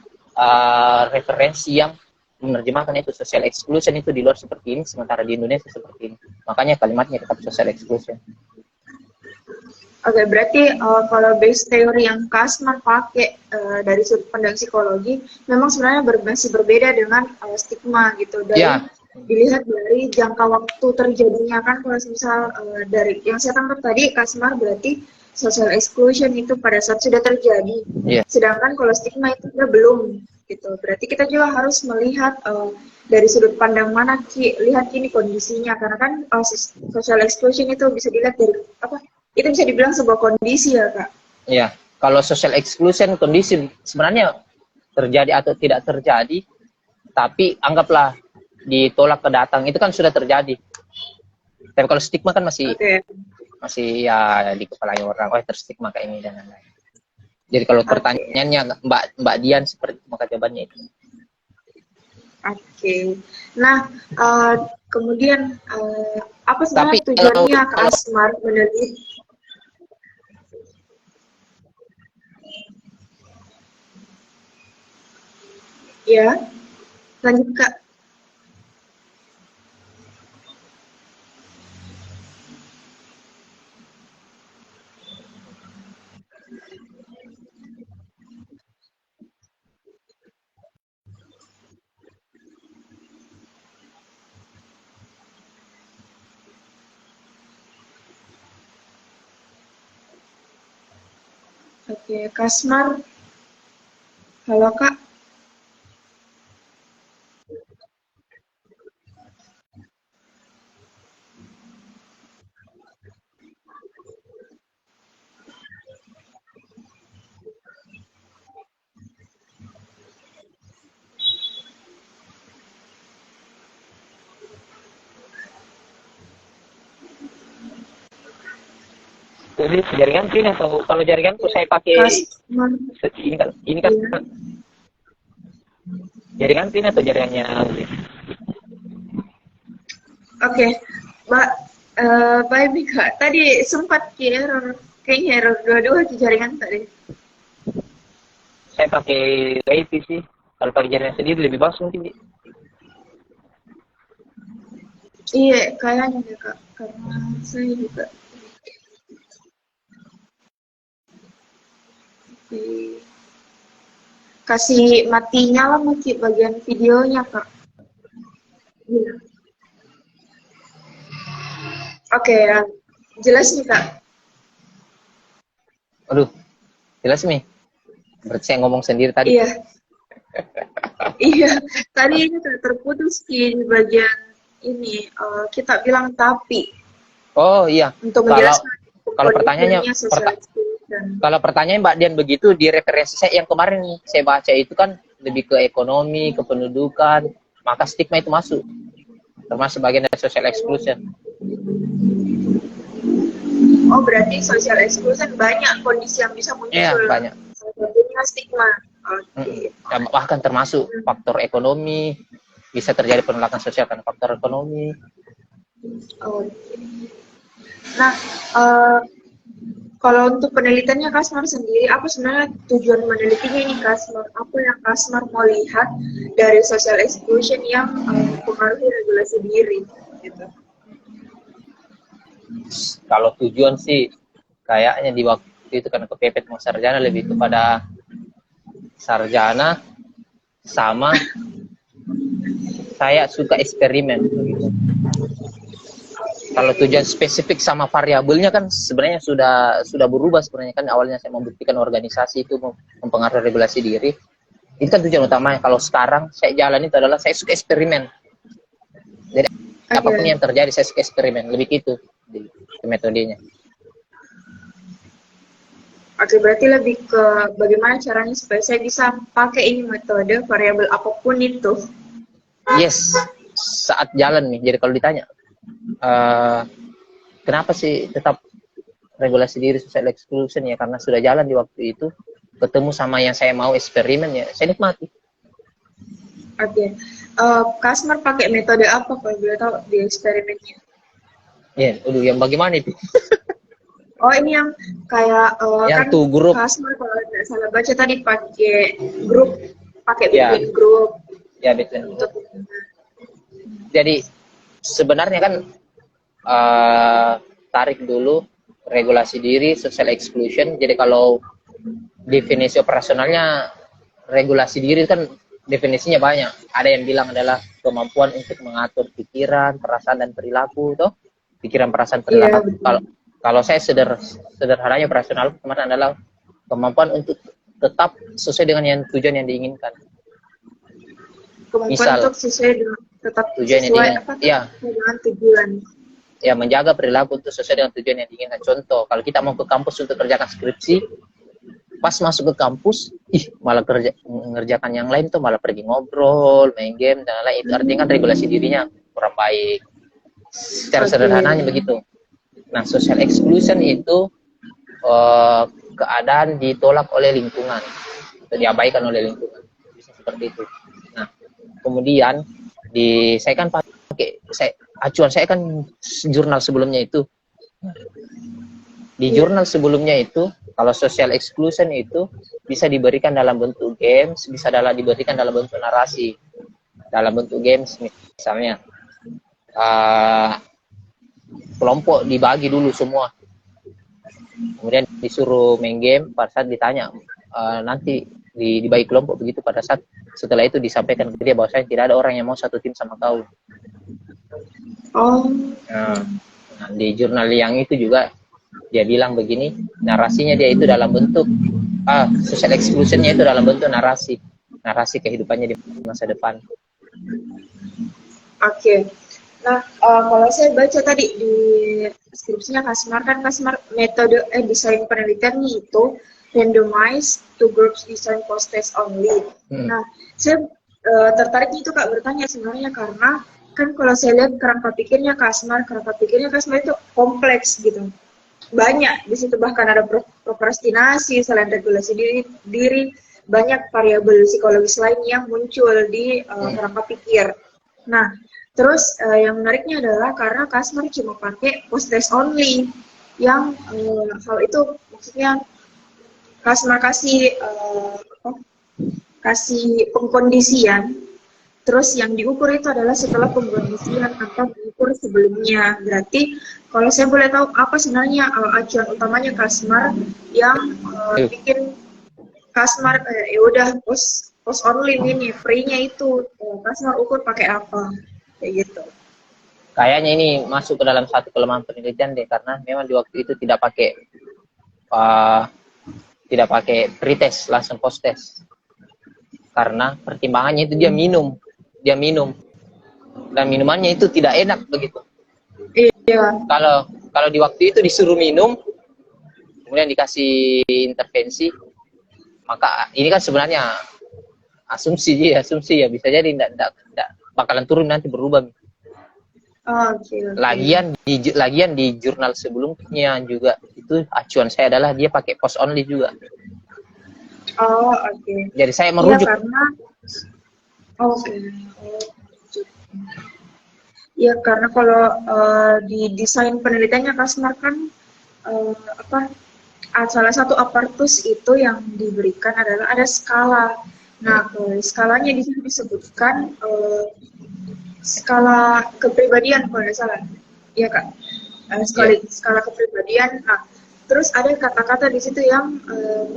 referensi yang menerjemahkan itu social exclusion itu di luar seperti ini, sementara di Indonesia seperti ini. Makanya kalimatnya tetap social exclusion. Oke, berarti kalau base teori yang Kasman pakai dari sudut pandang psikologi, memang sebenarnya masih berbeda dengan stigma gitu. Dari Ya, dilihat dari jangka waktu terjadinya kan, kalau misal dari yang saya tangkap tadi Kasmar berarti social exclusion itu pada saat sudah terjadi. iya, Sedangkan kalau stigma itu udah belum gitu. Berarti kita juga harus melihat dari sudut pandang mana lihat ini kondisinya, karena kan social exclusion itu bisa dilihat dari apa? Itu bisa dibilang sebuah kondisi ya, Kak. iya. Kalau social exclusion kondisi sebenarnya terjadi atau tidak terjadi, tapi anggaplah ditolak ke datang itu kan sudah terjadi. Tapi kalau stigma kan masih Oke. masih ya di kepala orang, oh terstigma kayak ini dan lain-lain. Jadi kalau pertanyaannya Mbak Dian seperti maka jawabannya itu. Oke. Nah, kemudian apa Tapi sebenarnya tujuannya Kak Asmar meneliti? Ya, lanjut Kak. Oke, Kasmar. Halo Kak. jadi jaringan sini atau kalau jaringanku saya pakai Kasmar. ini kan Iya. jaringan sini atau jaringannya Oke, Mbak. Baik nih Kak. Tadi sempat error, kayaknya error dua-dua di jaringan tadi. saya pakai WiFi sih. Kalau pakai jaringan sendiri lebih bagus mungkin. Iya, kayaknya deh Kak. Karena saya juga. Oke. Kasih mati nyala mungkin bagian videonya Kak. Iya. Oke, ya. Jelas nih Kak. Aduh, jelas nih. Berarti saya ngomong sendiri tadi. Iya. Iya, tadi ini terputus di bagian ini. Kita bilang tapi Oh iya. untuk Kalau menjelaskan kalau pertanyaannya social exclusion. kalau pertanyaannya Mbak Dian begitu di referensi saya yang kemarin saya baca itu kan lebih ke ekonomi, ke pendudukan, maka stigma itu masuk. Termasuk bagian dari social exclusion. Oh, berarti social exclusion banyak kondisi yang bisa muncul. Iya, banyak. Salah satunya stigma. Oke. Ya, bahkan termasuk faktor ekonomi, bisa terjadi penolakan sosial karena faktor ekonomi. Oke. Nah, kalau untuk penelitiannya Kasmar sendiri, apa sebenarnya tujuan menelitinya ini Kasmar? Apa yang Kasmar mau lihat dari social exclusion yang mempengaruhi regulasi diri? Gitu. Kalau tujuan sih kayaknya di waktu itu karena kepepet mau sarjana lebih kepada sarjana sama saya suka eksperimen begitu. Kalau tujuan spesifik sama variabelnya kan sebenarnya sudah berubah sebenarnya kan awalnya saya membuktikan organisasi itu mempengaruhi regulasi diri. Itu kan tujuan utamanya. Kalau sekarang saya jalan itu adalah saya suka eksperimen. Jadi apapun yang terjadi saya suka eksperimen, lebih gitu di metodenya. Oke, berarti lebih ke bagaimana caranya supaya saya bisa pakai ini metode variabel apapun itu. Yes, saat jalan nih. Jadi kalau ditanya, kenapa sih tetap regulasi diri social exclusion ya? Karena sudah jalan di waktu itu, ketemu sama yang saya mau eksperimen ya, saya nikmati. Oke, Kasmar pakai metode apa kalau boleh tahu di eksperimennya? Ya, yang bagaimana itu? Oh, ini yang kayak yang kan tuh grup. Kasmar kalau tidak salah baca tadi pakai grup, pakai Ya. bikin grup. Ya, betul. Jadi sebenarnya kan tarik dulu regulasi diri, social exclusion. Jadi kalau definisi operasionalnya regulasi diri kan definisinya banyak. Ada yang bilang adalah kemampuan untuk mengatur pikiran, perasaan dan perilaku toh. Pikiran, perasaan, perilaku. Kalau saya sederhananya operasional kemarin adalah kemampuan untuk tetap sesuai dengan tujuan yang diinginkan. Kemampuan Misal, untuk sesuai dengan tetap tujuan sesuai yang apa? Ya. Dengan tujuan. Ya, menjaga perilaku untuk sesuai dengan tujuan yang diinginkan. Contoh, kalau kita mau ke kampus untuk kerjakan skripsi, pas masuk ke kampus, malah mengerjakan yang lain tuh malah pergi ngobrol, main game dan lain-lain. Itu artinya kan regulasi dirinya kurang baik. Secara sederhananya begitu. Nah, social exclusion itu keadaan ditolak oleh lingkungan, atau diabaikan oleh lingkungan. Bisa seperti itu. Nah, kemudian acuan saya kan jurnal sebelumnya itu. Di jurnal sebelumnya itu, kalau social exclusion itu bisa diberikan dalam bentuk games, bisa diberikan dalam bentuk narasi. Dalam bentuk games misalnya, kelompok dibagi dulu semua. Kemudian disuruh main game, pada saat ditanya, nanti dibagi kelompok begitu, pada saat setelah itu disampaikan ke dia bahwasanya tidak ada orang yang mau satu tim sama kau. Nah, di jurnal yang itu juga dia bilang begini, narasinya dia itu dalam bentuk social exclusionnya itu dalam bentuk narasi kehidupannya di masa depan. Oke. Nah, kalau saya baca tadi di deskripsinya Kasmar metode desain penelitiannya itu randomized to groups design post-test only. Nah, saya tertarik itu Kak bertanya sebenarnya karena kan kalau saya lihat kerangka pikirnya Kasmar itu kompleks gitu. Banyak di situ, bahkan ada prokrastinasi, selain regulasi diri banyak variabel psikologis lain yang muncul di kerangka pikir. Nah, terus yang menariknya adalah karena Kasmar cuma pakai post-test only, yang hal itu maksudnya Kasmar kasih pengkondisian. Terus yang diukur itu adalah setelah pengkondisian atau diukur sebelumnya. Berarti kalau saya boleh tahu apa sebenarnya acuan utamanya Kasmar yang bikin Kasmar ya udah post only ini free-nya itu Kasmar ukur pakai apa kayak gitu. Kayaknya ini masuk ke dalam satu kelemahan penelitian deh, karena memang di waktu itu tidak pakai pretest, langsung post test. Karena pertimbangannya itu dia minum dan minumannya itu tidak enak begitu. Iya. Kalau di waktu itu disuruh minum kemudian dikasih intervensi, maka ini kan sebenarnya asumsi ya, bisa jadi tidak bakalan turun, nanti berubah. Okay. Lagian di jurnal sebelumnya juga itu acuan saya adalah dia pakai post only juga. Oke. Jadi saya merujuk. Ya, karena ya karena kalau di desain penelitiannya Kasmar kan salah satu apartus itu yang diberikan adalah ada skala. Nah, skalanya di sini disebutkan skala kepribadian kalau tidak salah. Iya Kak. Skala kepribadian. Nah, terus ada kata-kata di situ yang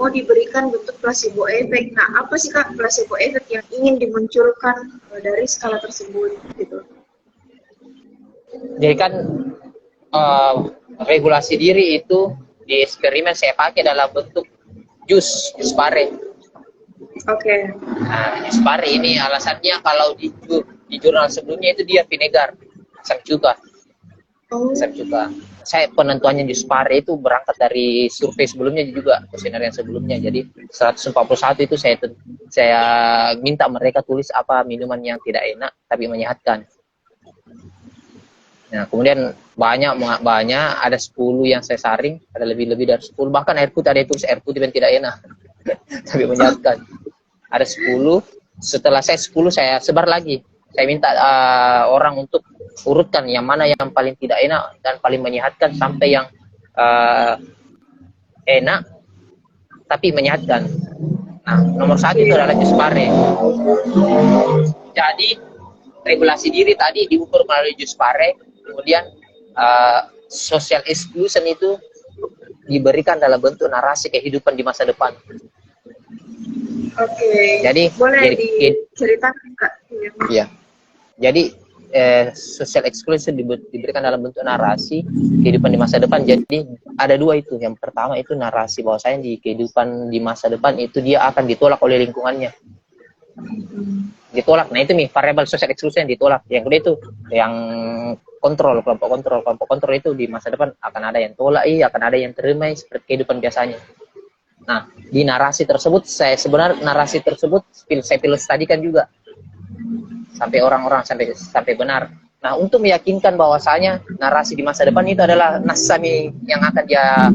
mau diberikan bentuk placebo effect. Nah, apa sih Kak placebo effect yang ingin dimunculkan dari skala tersebut gitu? Jadi kan regulasi diri itu di eksperimen saya pakai dalam bentuk jus pare. Oke. Nah, jus pare ini alasannya kalau di jurnal sebelumnya itu dia vinegar, asam cuka. Saya penentuannya jus pare itu berangkat dari survei sebelumnya juga, kuesioner yang sebelumnya. Jadi 141 itu saya minta mereka tulis apa minuman yang tidak enak tapi menyehatkan. Nah, kemudian banyak ada 10 yang saya saring, ada lebih dari 10, bahkan air putih ada yang tulis air putih dan tidak enak tapi menyehatkan. Ada 10, setelah saya 10 saya sebar lagi. Saya minta orang untuk urutkan yang mana yang paling tidak enak dan paling menyehatkan sampai yang enak tapi menyehatkan. Nah, nomor 1 itu adalah jus pare. Jadi regulasi diri tadi diukur melalui jus pare, kemudian social exclusion itu diberikan dalam bentuk narasi kehidupan di masa depan. Oke. Jadi boleh diceritakan Kak? Iya. Jadi social exclusion diberikan dalam bentuk narasi kehidupan di masa depan. Jadi ada dua itu. Yang pertama itu narasi bahwasanya di kehidupan di masa depan itu dia akan ditolak oleh lingkungannya. Ditolak. Nah itu nih variabel social exclusion yang ditolak. Yang kedua itu yang kelompok kontrol itu di masa depan akan ada yang tolak, akan ada yang terima seperti kehidupan biasanya. Nah di narasi tersebut sebenarnya narasi tersebut saya tadikan juga sampai orang-orang sampai benar. Nah untuk meyakinkan bahwasanya narasi di masa depan itu adalah nasami yang akan dia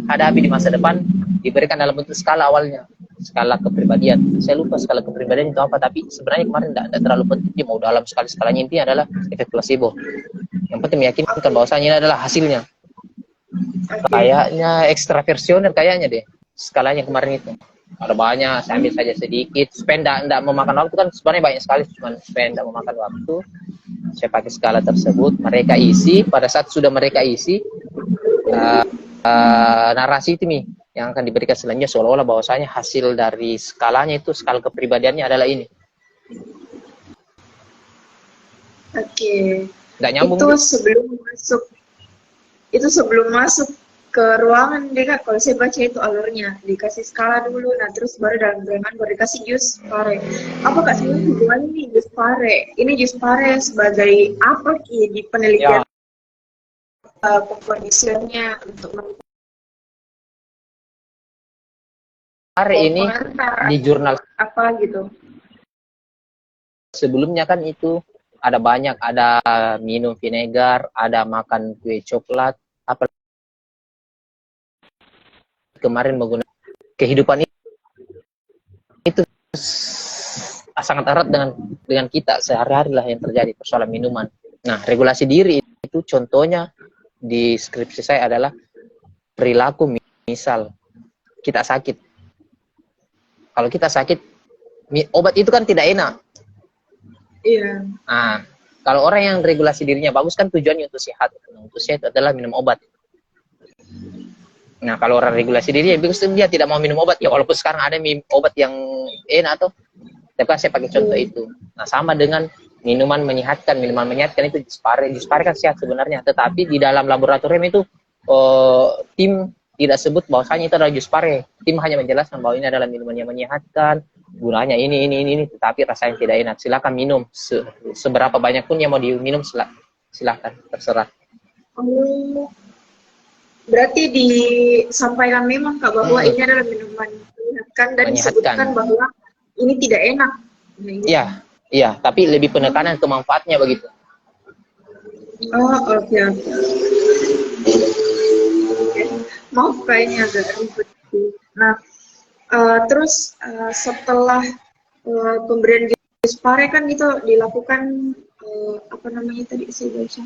hadapi di masa depan diberikan dalam bentuk skala awalnya, skala kepribadian. Saya lupa skala kepribadian itu apa, tapi sebenarnya kemarin tidak terlalu penting dia mau dalam skalanya, intinya adalah efek placebo. Yang penting meyakinkan bahwasanya ini adalah hasilnya. Kayaknya ekstraversioner kayaknya deh skalanya kemarin itu. Ada banyak, saya ambil saja sedikit supaya tidak memakan waktu, kan sebenarnya banyak sekali, cuma supaya tidak memakan waktu saya pakai skala tersebut. Mereka isi, pada saat sudah mereka isi narasi itu nih yang akan diberikan selanjutnya, seolah-olah bahwasanya hasil dari skalanya itu, skala kepribadiannya adalah ini. Oke. Nggak nyambung itu sebelum masuk ke ruangan deh Kak, kalau saya baca itu alurnya dikasih skala dulu, nah terus baru dalam ruangan baru dikasih jus pare. Apa Kak sebenarnya hubungannya nih jus pare? Ini jus pare sebagai apa Ki di penelitian pengkondisiannya untuk pare ini di jurnal apa gitu? Sebelumnya kan itu ada banyak, ada minum vinegar, ada makan kue coklat, apa kemarin menggunakan kehidupan itu sangat erat dengan kita sehari-hari lah yang terjadi persoalan minuman. Nah, regulasi diri itu contohnya di skripsi saya adalah perilaku. Misal kita sakit, kalau kita sakit obat itu kan tidak enak. Iya. Nah, kalau orang yang regulasi dirinya bagus kan tujuannya untuk sehat. Untuk sehat adalah minum obat. Nah, kalau orang regulasi diri dia tidak mau minum obat, ya walaupun sekarang ada obat yang enak atau, tapi kan saya pakai contoh itu. Nah, sama dengan minuman menyehatkan itu jus pare kan sehat sebenarnya, tetapi di dalam laboratorium itu tim tidak sebut bahwasanya itu adalah jus pare. Tim hanya menjelaskan bahwa ini adalah minuman yang menyehatkan, gunanya ini, tetapi rasanya tidak enak. Silakan minum seberapa banyak pun yang mau diminum, silakan, terserah. Berarti disampaikan memang Kak bahwa ini adalah minuman menyehatkan dan disebutkan bahwa ini tidak enak. Iya, tapi lebih penekanan ke manfaatnya begitu. Oh, oke. Maaf kayaknya agak ribet. Nah, terus setelah pemberian jus pare kan itu dilakukan apa namanya tadi saya baca.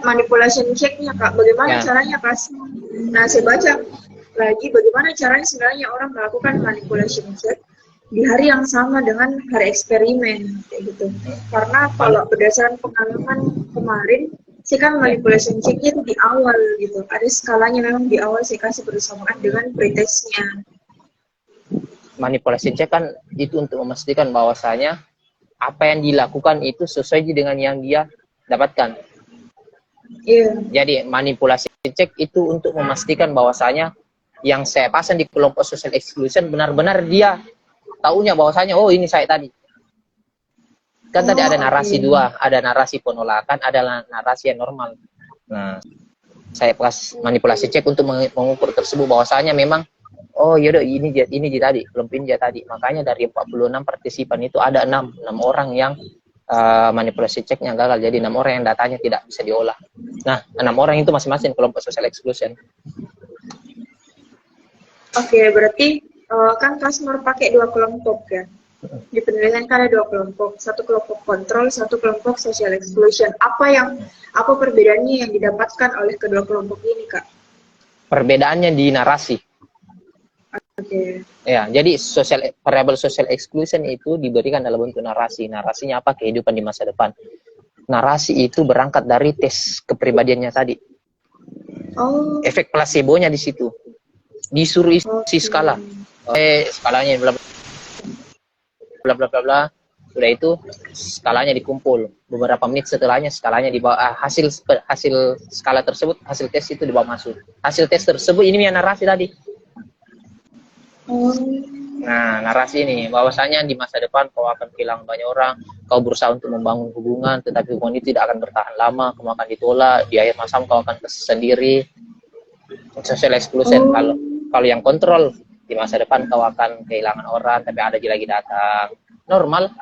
Manipulation check-nya Kak, bagaimana caranya Kak? Nah saya baca lagi bagaimana caranya sebenarnya orang melakukan manipulation check di hari yang sama dengan hari eksperimen kayak gitu. Karena kalau berdasarkan pengalaman kemarin, saya kan manipulation check-nya itu di awal gitu. Ada skalanya memang di awal saya kasih bersamaan dengan pretestnya. Manipulasi check kan itu untuk memastikan bahwasanya apa yang dilakukan itu sesuai dengan yang dia dapatkan. Jadi manipulasi cek itu untuk memastikan bahwasanya yang saya pasang di kelompok social exclusion benar-benar dia tahunya bahwasanya oh ini saya tadi. Kan tadi ada narasi dua, ada narasi penolakan, ada narasi yang normal. Nah, saya pas manipulasi cek untuk mengukur tersebut bahwasanya memang oh yaudah ini tadi, kelompok ini tadi. Makanya dari 46 partisipan itu ada 6 orang yang manipulasi ceknya gagal, jadi 6 orang yang datanya tidak bisa diolah. Nah, 6 orang itu masing-masing kelompok social exclusion. Oke, berarti kan customer pakai 2 kelompok ya. Di penelitian kan ada 2 kelompok, satu kelompok kontrol, satu kelompok social exclusion. Apa perbedaannya yang didapatkan oleh kedua kelompok ini, Kak? Perbedaannya di narasi. Ya, jadi variabel social exclusion itu diberikan dalam bentuk narasi. Narasinya apa? Kehidupan di masa depan. narasi itu berangkat dari tes kepribadiannya tadi. Oh, Efek placebo-nya di situ. Disuruh isi skala. Skalanya bla bla bla bla bla. Sudah itu skalanya dikumpul. Beberapa menit setelahnya skalanya dibawa, hasil skala tersebut, hasil tes itu dibawa masuk. Hasil tes tersebut ini yang narasi tadi. oh, Nah, narasi ini bahwasanya di masa depan kau akan kehilangan banyak orang, kau berusaha untuk membangun hubungan, tetapi hubungan itu tidak akan bertahan lama, kamu akan ditolak, di akhir masa kau akan sendiri. Social exclusion. Kalau yang kontrol, di masa depan kau akan kehilangan orang, tapi ada lagi datang. Normal.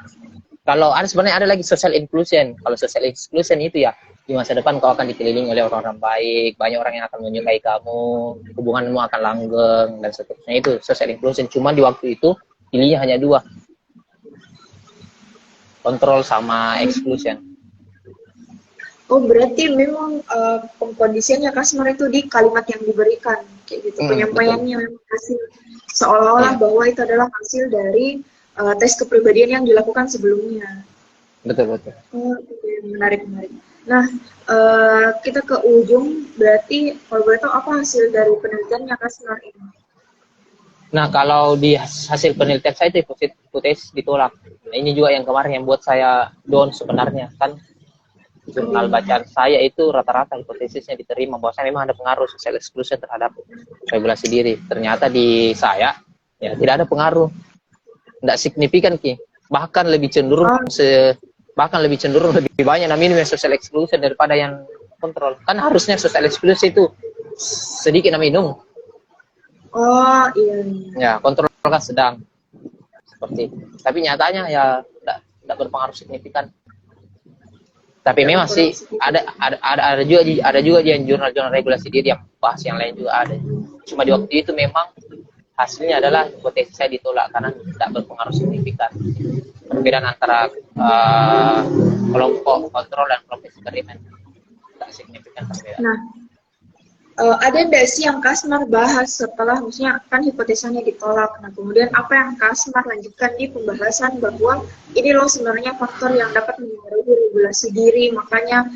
Kalau sebenarnya ada lagi social inclusion. Kalau social exclusion itu ya, di masa depan kau akan dikelilingi oleh orang-orang baik, banyak orang yang akan menyukai kamu, hubunganmu akan langgeng, dan seterusnya. Itu social inclusion. Cuma di waktu itu, pilihnya hanya dua. Kontrol sama exclusion. oh, berarti memang pengkondisiannya Kasmar itu di kalimat yang diberikan, kayak gitu. Penyampaiannya memang hasil seolah-olah bahwa itu adalah hasil dari tes kepribadian yang dilakukan sebelumnya. Betul. Oh, menarik. Nah, kita ke ujung, berarti kalau boleh tahu apa hasil dari penelitiannya Kasmar ini? Nah, kalau di hasil penelitian saya itu hipotesis ditolak. Nah, ini juga yang kemarin yang buat saya down sebenarnya. Kan jurnal bacaan saya itu rata-rata hipotesisnya diterima bahwa saya memang ada pengaruh social exclusion terhadap regulasi diri. Ternyata di saya ya tidak ada pengaruh. Tidak signifikan Ki. Bahkan lebih cenderung lebih banyak minum social exclusion daripada yang kontrol. Kan harusnya social exclusion itu sedikit minum. Oh, iya. Ya, kontrol kan sedang. Seperti itu. Tapi nyatanya ya tidak berpengaruh signifikan. Tapi memang sih ada juga di jurnal-jurnal regulasi diri yang bahas yang lain juga ada. Cuma di waktu itu memang hasilnya adalah hipotesis saya ditolak karena tidak berpengaruh signifikan. Perbedaan antara kelompok kontrol dan kelompok eksperimen tidak signifikan perbedaan. Nah, ada nggak sih yang Kasmar bahas setelah maksudnya kan hipotesanya ditolak. Nah, kemudian apa yang Kasmar lanjutkan di pembahasan bahwa ini loh sebenarnya faktor yang dapat mengaruhi regulasi diri, makanya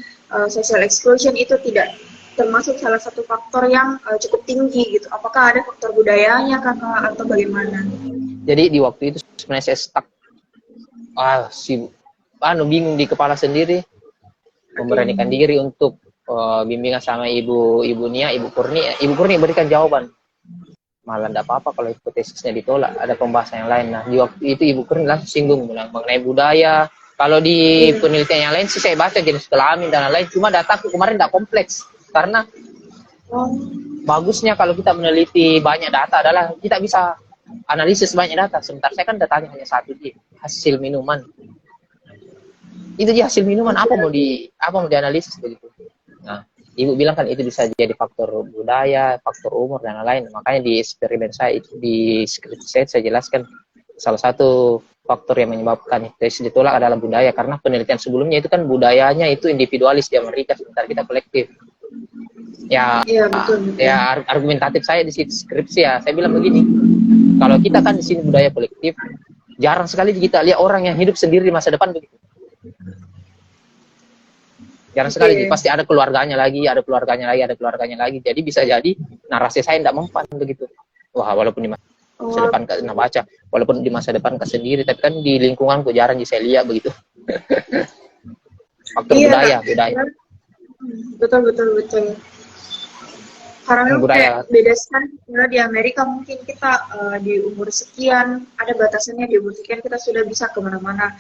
social exclusion itu tidak termasuk salah satu faktor yang cukup tinggi gitu. Apakah ada faktor budayanya kakak atau bagaimana? Jadi di waktu itu sebenarnya saya stuck. Bingung di kepala sendiri. Memberanikan diri untuk bimbingan sama ibu Nia, ibu Kurni berikan jawaban. Malah tidak apa-apa kalau hipotesisnya ditolak, ada pembahasan yang lain. Nah, di waktu itu ibu Kurni langsung singgung mengenai budaya. Kalau di penelitian yang lain sih saya baca jenis kelamin dan lain-lain, cuma dataku kemarin tidak kompleks. Karena bagusnya kalau kita meneliti banyak data adalah kita bisa analisis banyak data. Sebentar saya kan datanya hanya satu dia, hasil minuman. Itu dia hasil minuman, apa mau dianalisis begitu. Nah, ibu bilang kan itu bisa jadi faktor budaya, faktor umur dan lain-lain. Makanya di eksperimen saya itu di skripsi saya jelaskan salah satu faktor yang menyebabkan hipotesis ditolak adalah budaya, karena penelitian sebelumnya itu kan budayanya itu individualis di Amerika, sementara kita kolektif. Ya, betul. Ya argumentatif saya di situ skripsi ya, saya bilang begini, kalau kita kan di sini budaya kolektif, jarang sekali kita lihat orang yang hidup sendiri di masa depan begitu. Jarang sekali, pasti ada keluarganya lagi. Jadi bisa jadi narasi saya tidak mempan begitu. Wah, walaupun di masa depan nggak baca, walaupun di masa depan nggak sendiri, tapi kan di lingkunganku jarang saya lihat begitu. Faktor budaya. Betul. Karena kayak beda sekali di Amerika mungkin kita di umur sekian, ada batasannya di umur sekian kita sudah bisa kemana-mana.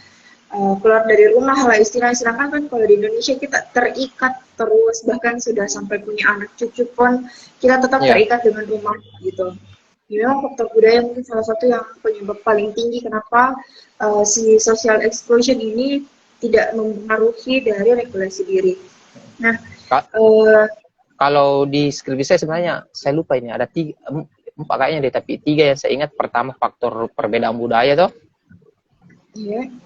Keluar dari rumah lah istilahnya, sedangkan kan kalau di Indonesia kita terikat terus, bahkan sudah sampai punya anak cucu pun kita tetap terikat dengan rumah gitu. Memang faktor budaya mungkin salah satu yang penyebab paling tinggi kenapa si social exclusion ini tidak mempengaruhi dari regulasi diri. Nah, kalau di skripsi saya sebenarnya saya lupa ini ada 4 kayaknya deh, tapi 3 yang saya ingat. Pertama faktor perbedaan budaya toh.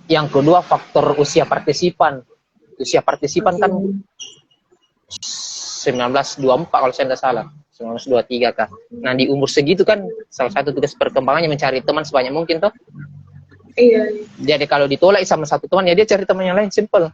Yang kedua faktor usia partisipan. Usia partisipan kan 1924 kalau saya tidak salah, 1923 kah. Nah, di umur segitu kan salah satu tugas perkembangannya mencari teman sebanyak mungkin toh. Iya. Jadi kalau ditolak sama satu teman ya dia cari teman yang lain, simple.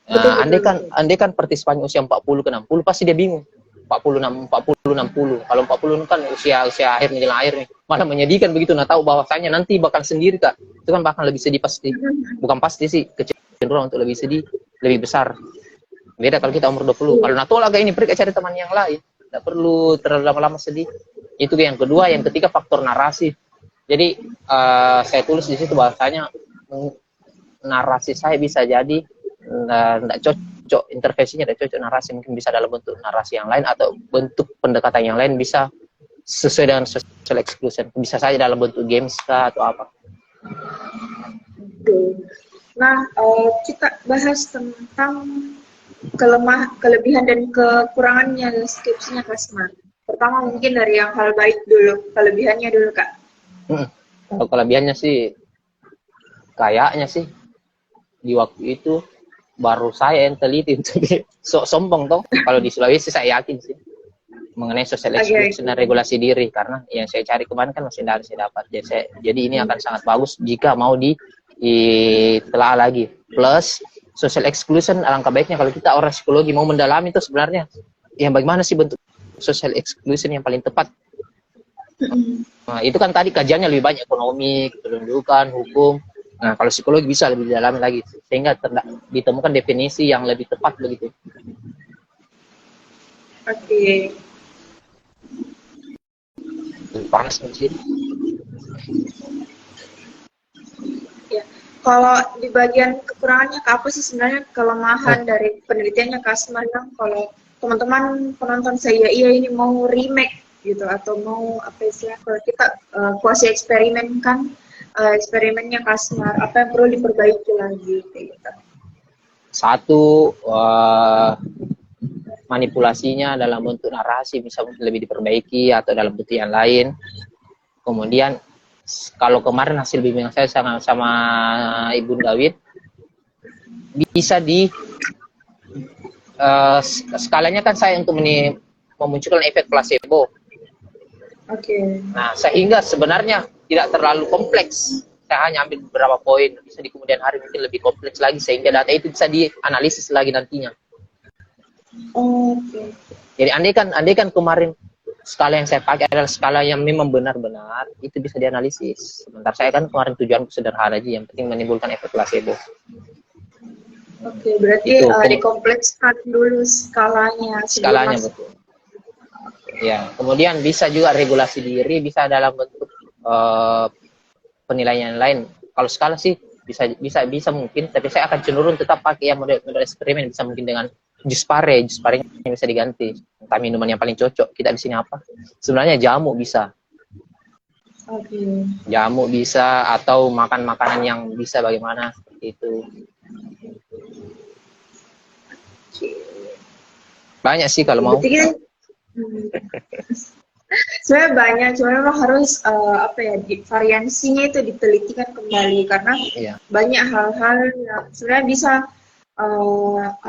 Betul, Nah, betul, betul. andai kan partisipannya usia 40 ke 60 pasti dia bingung. 40 60. Kalau 40 kan usia akhir menjelang akhir nih. Malah menyedihkan begitu. Nah, tahu bahwasanya nanti bakal sendiri Kak. Itu kan bakal lebih sedih pasti. Bukan pasti sih, kecenderungan untuk lebih sedih lebih besar. Beda kalau kita umur 20. Iya. Kalau natola kayak ini pergi cari teman yang lain. Tidak perlu terlalu lama-lama sedih. Itu yang kedua, yang ketiga faktor narasi. Jadi saya tulis di situ bahwasanya narasi saya bisa jadi tidak cocok, intervensinya tidak cocok narasi, mungkin bisa dalam bentuk narasi yang lain atau bentuk pendekatan yang lain, bisa sesuai dengan social exclusion, bisa saja dalam bentuk games kah atau apa. Oke. Nah, kita bahas tentang kelebihan dan kekurangannya skripsinya Kasmar. Pertama mungkin dari yang hal baik dulu, kelebihannya dulu Kak. Kalau kelebihannya sih, kayaknya sih di waktu itu baru saya yang teliti untuk sombong toh. Kalau di Sulawesi saya yakin sih mengenai social exclusion dan regulasi diri, karena yang saya cari kemarin kan masih tidak saya dapat. Jadi ini akan sangat bagus jika mau ditelaah lagi. Plus social exclusion, alangkah baiknya kalau kita orang psikologi mau mendalami itu sebenarnya yang bagaimana sih bentuk social exclusion yang paling tepat. Nah, itu kan tadi kajiannya lebih banyak ekonomi, kependudukan, hukum. Nah, kalau psikologi bisa lebih dalam lagi, sehingga ditemukan definisi yang lebih tepat begitu. Oke. Panas di sini. Ya. Kalau di bagian kekurangannya apa sih sebenarnya kelemahan dari penelitiannya Kasmar yang kalau teman-teman penonton saya ini mau remake gitu atau mau apa istilahnya kalau kita kuasi eksperimen kan eksperimennya Kasmar, apa yang perlu diperbaiki lagi kayak gitu. Satu, manipulasinya dalam bentuk narasi bisa lebih diperbaiki atau dalam bentuk yang lain. Kemudian kalau kemarin hasil bimbingan saya sama Ibu Gawin, bisa skalanya kan saya untuk memunculkan efek placebo. Oke. Nah, sehingga sebenarnya tidak terlalu kompleks. Saya hanya ambil beberapa poin, bisa di kemudian hari mungkin lebih kompleks lagi, sehingga data itu bisa dianalisis lagi nantinya. Oke. Jadi andai kan kemarin skala yang saya pakai adalah skala yang memang benar-benar, itu bisa dianalisis. Sebentar saya kan kemarin tujuanku sederhana aja, yang penting menimbulkan efek placebo. Oke, berarti dikomplekskan dulu skalanya. Skalanya betul. Ya, kemudian bisa juga regulasi diri, bisa dalam bentuk penilaian lain. Kalau skala sih bisa mungkin, tapi saya akan cenderung tetap pakai yang model eksperimen, bisa mungkin dengan jus pare yang bisa diganti. Entah minuman yang paling cocok kita di sini apa. Sebenarnya jamu bisa. Oke. Jamu bisa, atau makan makanan yang bisa bagaimana itu. Banyak sih kalau mau. Sebenarnya banyak, cuma memang harus variansinya itu ditelitikan kembali karena banyak hal-hal yang sebenarnya bisa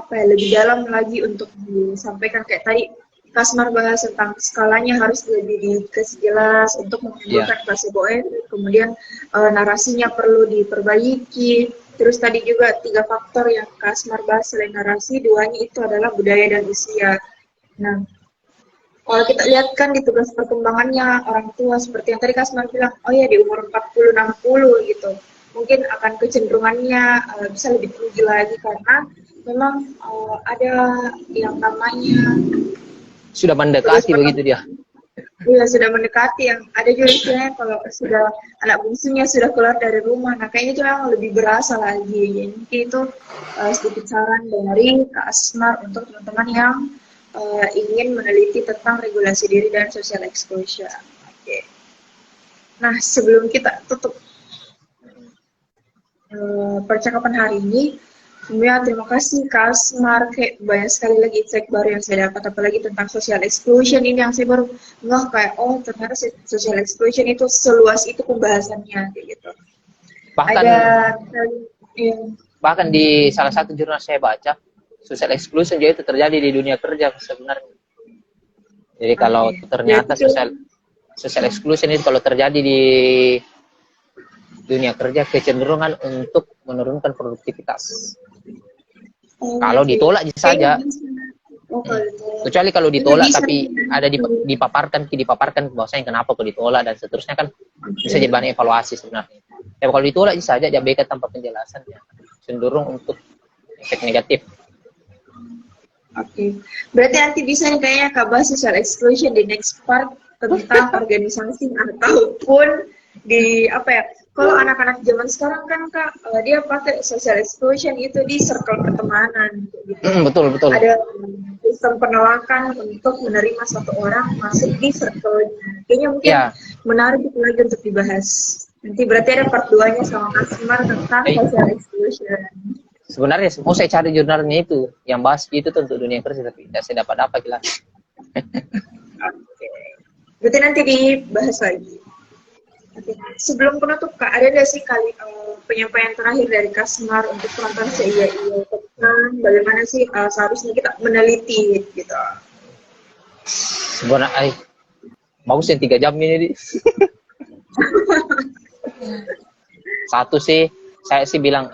lebih dalam lagi untuk disampaikan. Kayak tadi Kasmar bahas tentang skalanya harus lebih dikasih jelas untuk menimbulkan placebo effect, kemudian narasinya perlu diperbaiki. Terus tadi juga 3 faktor yang Kasmar bahas selain narasi, 2-nya itu adalah budaya dan usia. Nah, kalau kita lihat kan di tugas perkembangannya orang tua seperti yang tadi Kasmar bilang, oh ya di umur 40-60 gitu, mungkin akan kecenderungannya bisa lebih tinggi lagi karena memang ada yang namanya sudah mendekati begitu dia. Iya, sudah mendekati, yang ada juga istilahnya kalau sudah anak bungsunya sudah keluar dari rumah, nah kayaknya itu memang lebih berasa lagi. Jadi itu sedikit saran dari Kak Asmar untuk teman-teman yang ingin meneliti tentang regulasi diri dan social exposure. Oke. Nah, sebelum kita tutup percakapan hari ini, sebenarnya terima kasih Kak Asmar, kayak banyak sekali lagi insight baru yang saya dapat, apalagi tentang social exclusion ini yang saya baru ngeh kayak, oh ternyata social exclusion itu seluas itu pembahasannya kayak gitu. Bahkan di salah satu jurnal saya baca, social exclusion juga itu terjadi di dunia kerja sebenarnya. Jadi kalau ternyata social exclusion itu kalau terjadi di dunia kerja, kecenderungan untuk menurunkan produktivitas. Kalau ditolak saja, Oh, kalau ditolak. kecuali kalau Itu ditolak bisa. tapi ada dipaparkan bahwasanya kenapa kok ditolak dan seterusnya kan bisa jadi bahan evaluasi sebenarnya. Ya kalau ditolak saja diabaikan tanpa penjelasan ya cenderung untuk efek negatif. Oke. Berarti nanti bisa nih kayaknya Kak bahas social exclusion di next part tentang organisasi ataupun di apa ya? Kalau anak-anak zaman sekarang kan Kak, dia pakai social exclusion itu di circle pertemanan gitu. Betul. Ada sistem penolakan untuk menerima satu orang masuk di circle-nya. Kayaknya mungkin menarik itu lagi untuk dibahas. Nanti berarti ada part 2-nya sama Kasmar tentang social exclusion. Sebenarnya mau saya cari jurnalnya itu yang bahas itu tuh untuk dunia kerja tapi tidak saya dapat apa jelas. Oke. Berarti nanti dibahas lagi. Oke. Sebelum penutup Kak, ada nggak sih penyampaian terakhir dari Kasmar untuk penonton Iya tentang bagaimana sih seharusnya kita meneliti gitu. Sebenarnya bagus yang 3 jam ini. Satu sih saya sih bilang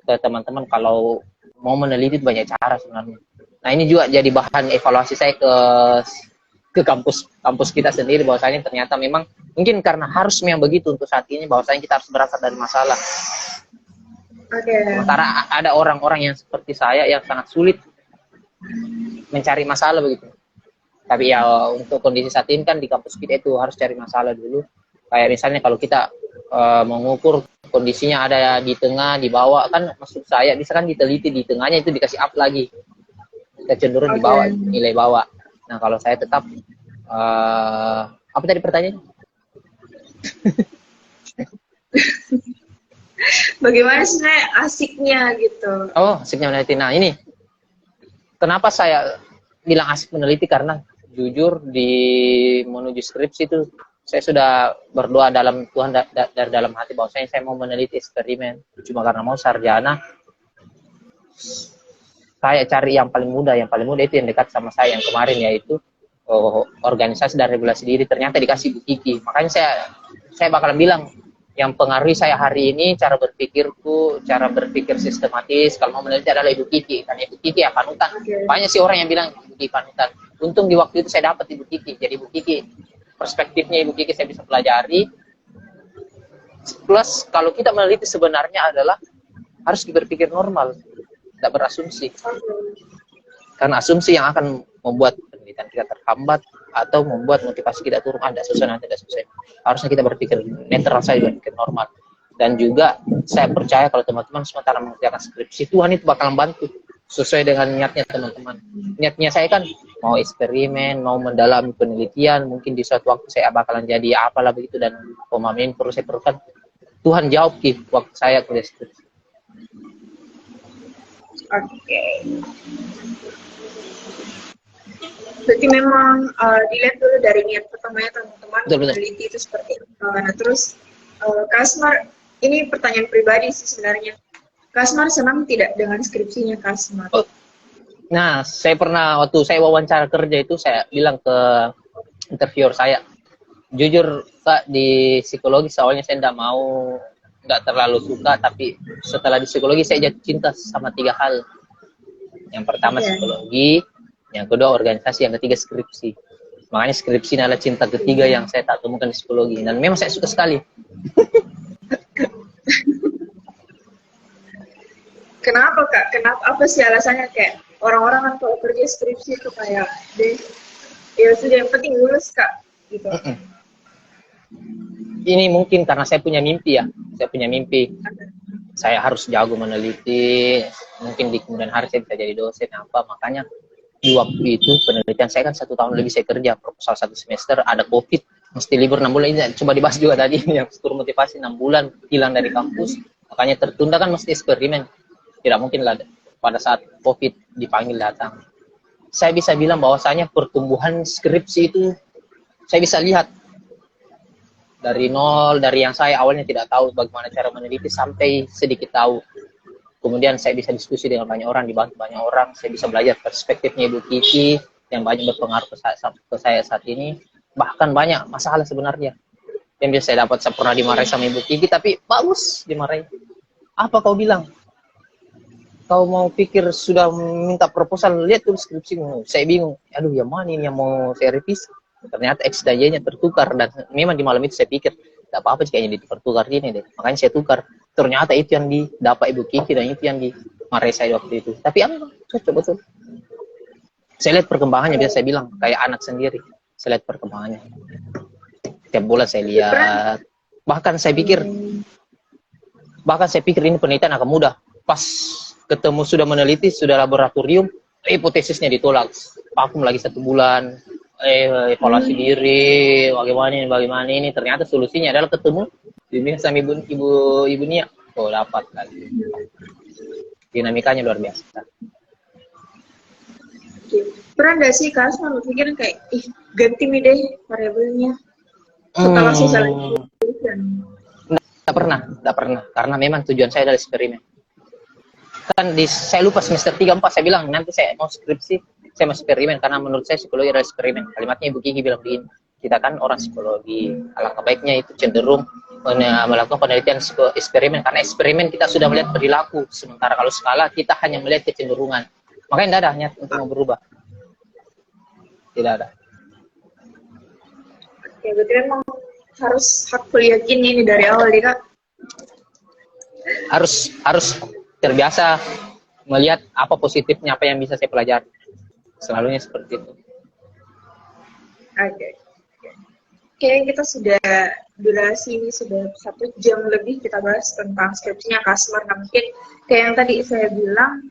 ke teman-teman kalau mau meneliti banyak cara sebenarnya. Nah ini juga jadi bahan evaluasi saya ke kampus kita sendiri bahwasanya ternyata memang mungkin karena harus memang begitu untuk saat ini bahwasanya kita harus berasal dari masalah. Sementara ada orang-orang yang seperti saya yang sangat sulit mencari masalah begitu. Tapi ya untuk kondisi saat ini kan di kampus kita itu harus cari masalah dulu. Kayak misalnya kalau kita mengukur kondisinya ada di tengah, di bawah kan maksud saya bisa kan diteliti di tengahnya itu dikasih up lagi. Kita cenderung di bawah, nilai bawah. Nah kalau saya tetap apa tadi pertanyaannya? Bagaimana sih asiknya gitu? Oh, asiknya meneliti. Nah ini kenapa saya bilang asik meneliti karena jujur di menuju skripsi itu saya sudah berdoa dalam Tuhan dari dalam hati bahwasanya saya mau meneliti eksperimen. Cuma karena mau sarjana, saya cari yang paling mudah. Yang paling mudah itu yang dekat sama saya yang kemarin yaitu organisasi dan regulasi diri. Ternyata dikasih Bu Kiki. Makanya saya bakalan bilang yang pengaruhi saya hari ini cara berpikirku, cara berpikir sistematis. Kalau mau meneliti adalah Ibu Kiki. Karena Ibu Kiki ya panutan. Banyak sih orang yang bilang Ibu Kiki panutan. Untung di waktu itu saya dapat Ibu Kiki. Jadi Ibu Kiki perspektifnya Ibu Kiki saya bisa pelajari. Plus kalau kita meneliti sebenarnya adalah harus berpikir normal, tidak berasumsi. Karena asumsi yang akan membuat penelitian kita terhambat atau membuat motivasi kita turun. Ada sesuai nanti tidak sesuai. Harusnya kita berpikir netral saja, berpikir normal. Dan juga saya percaya kalau teman-teman sementara mengerjakan skripsi, Tuhan itu bakalan bantu sesuai dengan niatnya teman-teman. Niatnya saya kan mau eksperimen, mau mendalami penelitian, mungkin di suatu waktu saya bakalan jadi apalah begitu dan pemahaman perlu saya perlukan. Tuhan jawab di waktu saya kuliah skripsi. Oke. Berarti memang dilihat dulu dari niat pertamanya teman-teman meneliti itu seperti apa. Nah terus Kasmar, ini pertanyaan pribadi sih sebenarnya. Kasmar senang tidak dengan skripsinya Kasmar? Nah, saya pernah waktu saya wawancara kerja itu saya bilang ke interviewer saya, jujur Kak di psikologi awalnya saya nggak terlalu suka, tapi setelah di psikologi saya jatuh cinta sama 3 hal. Yang pertama psikologi, yang kedua organisasi, yang ketiga skripsi. Makanya skripsi adalah cinta ketiga yang saya tak temukan di psikologi dan memang saya suka sekali. Kenapa Kak? Kenapa? Apa sih alasannya kayak orang-orang kan kalau kerja skripsi itu kayak deh, ya sudah yang penting lulus Kak, gitu. Ini mungkin karena saya punya mimpi ya. Saya punya mimpi. Saya harus jago meneliti. Mungkin di kemudian hari saya bisa jadi dosen apa. Makanya di waktu itu penelitian saya kan 1 tahun lebih saya kerja. Proposal 1 semester, ada COVID. Mesti libur 6 bulan. Ini coba dibahas juga tadi. Yang struktur motivasi 6 bulan hilang dari kampus. Makanya tertunda kan mesti eksperimen. Tidak mungkin lah pada saat COVID dipanggil datang. Saya bisa bilang bahwasanya pertumbuhan skripsi itu saya bisa lihat dari nol, dari yang saya awalnya tidak tahu bagaimana cara meneliti sampai sedikit tahu. Kemudian saya bisa diskusi dengan banyak orang, dibantu banyak orang, saya bisa belajar perspektifnya Ibu Kiki yang banyak berpengaruh ke saya saat ini. Bahkan banyak masalah sebenarnya yang bisa saya dapat. Saya pernah dimarahi sama Ibu Kiki, tapi bagus dimarahi. Apa kau bilang? kau mau pikir sudah minta proposal, lihat tuh skripsimu. Saya bingung, aduh yang mana ini yang mau saya revisi. Ternyata X dan Y-nya tertukar, dan memang di malam itu saya pikir tidak apa-apa jika ini dipertukar ini deh. Makanya saya tukar. Ternyata itu yang didapat Ibu Kiki dan itu yang dimarahi saya waktu itu. Tapi cocok betul. Saya lihat perkembangannya, biasa saya bilang kayak anak sendiri. Saya lihat perkembangannya. Tiap bulan saya lihat. Bahkan saya pikir ini penelitian akan mudah. Pas ketemu sudah meneliti, sudah laboratorium, hipotesisnya ditolak. Vakum lagi 1 bulan. Evaluasi diri, bagaimana ini. Ternyata solusinya adalah ketemu sama ibu Nia. Oh, dapat lagi. Dinamikanya luar biasa. Pernah nggak sih Kak Asma pikir kayak, ganti nih deh variabelnya setelah socialization? Tidak pernah. Karena memang tujuan saya adalah eksperimen. Kan saya lupa semester 3-4 saya bilang, nanti saya mau skripsi, saya mau eksperimen, karena menurut saya psikologi adalah eksperimen. Kalimatnya Ibu Kiki bilang begini, kita kan orang psikologi, alangkah baiknya itu cenderung melakukan penelitian eksperimen, karena eksperimen kita sudah melihat perilaku, sementara kalau skala kita hanya melihat kecenderungan. Makanya tidak ada niat untuk mau berubah. Tidak ada. Ya berarti memang harus hakul yakin ini dari awal ya Kak. Harus terbiasa melihat apa positifnya, apa yang bisa saya pelajari. Selalunya seperti itu. Oke, kita sudah durasi ini sudah 1 jam lebih kita bahas tentang skripsinya Kak Asmar. Nah, mungkin kayak yang tadi saya bilang,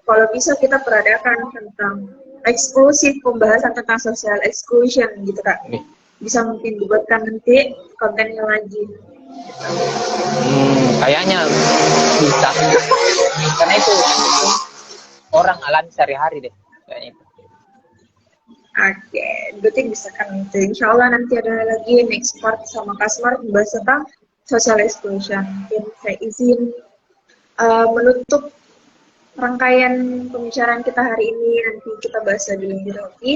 kalau bisa kita peradakan tentang eksklusif, pembahasan tentang social exclusion gitu Kak. Bisa mungkin dibuatkan nanti kontennya lagi. Kayaknya bisa. Karena itu orang alami sehari-hari deh. Kayaknya itu. Oke, berarti bisa kan nanti. Insya Allah nanti ada lagi next part sama Kak Asmar membahas tentang social exclusion. Mungkin saya izin menutup rangkaian pembicaraan kita hari ini. Nanti kita bahas lebih lanjut lagi.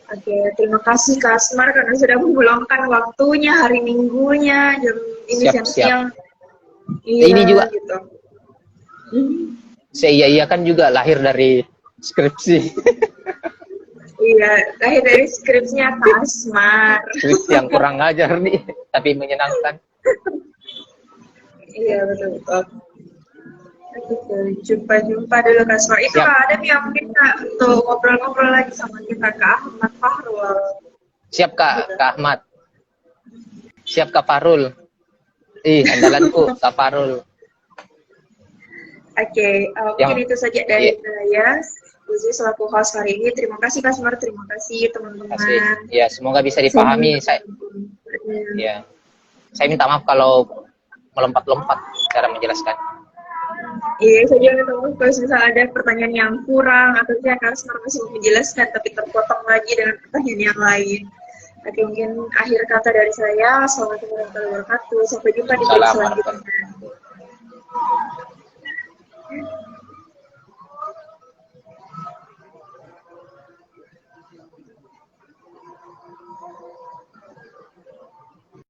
Oke, terima kasih Kak Asmar karena sudah meluangkan waktunya hari Minggunya jam ini siang-siang. Iya, ini juga gitu. Saya kan juga lahir dari skripsi. Iya, lahir dari skripsinya Kak Asmar. Skripsi yang kurang ngajar nih, tapi menyenangkan. Iya, betul-betul. Jumpa dulu Kak Asmar. Itu ada yang mungkin Kak untuk ngobrol-ngobrol lagi sama kita Kak Ahmad Fahrul. Siap Kak Ahmad. Siap Kak Fahrul. Andalanku Kak Fahrul. Oke, mungkin itu saja dari saya. Uzi selaku host hari ini. Terima kasih Kak Asmar, terima kasih teman-teman. Ya, semoga bisa dipahami. Saya minta maaf kalau melompat-lompat cara menjelaskan. Iya, saya juga minta maaf kalau misalnya ada pertanyaan yang kurang atau Kak Asmar masih mau menjelaskan tapi terpotong lagi dengan pertanyaan yang lain. Oke, mungkin akhir kata dari saya. Assalamualaikum warahmatullahi wabarakatuh. Sampai jumpa di video selanjutnya.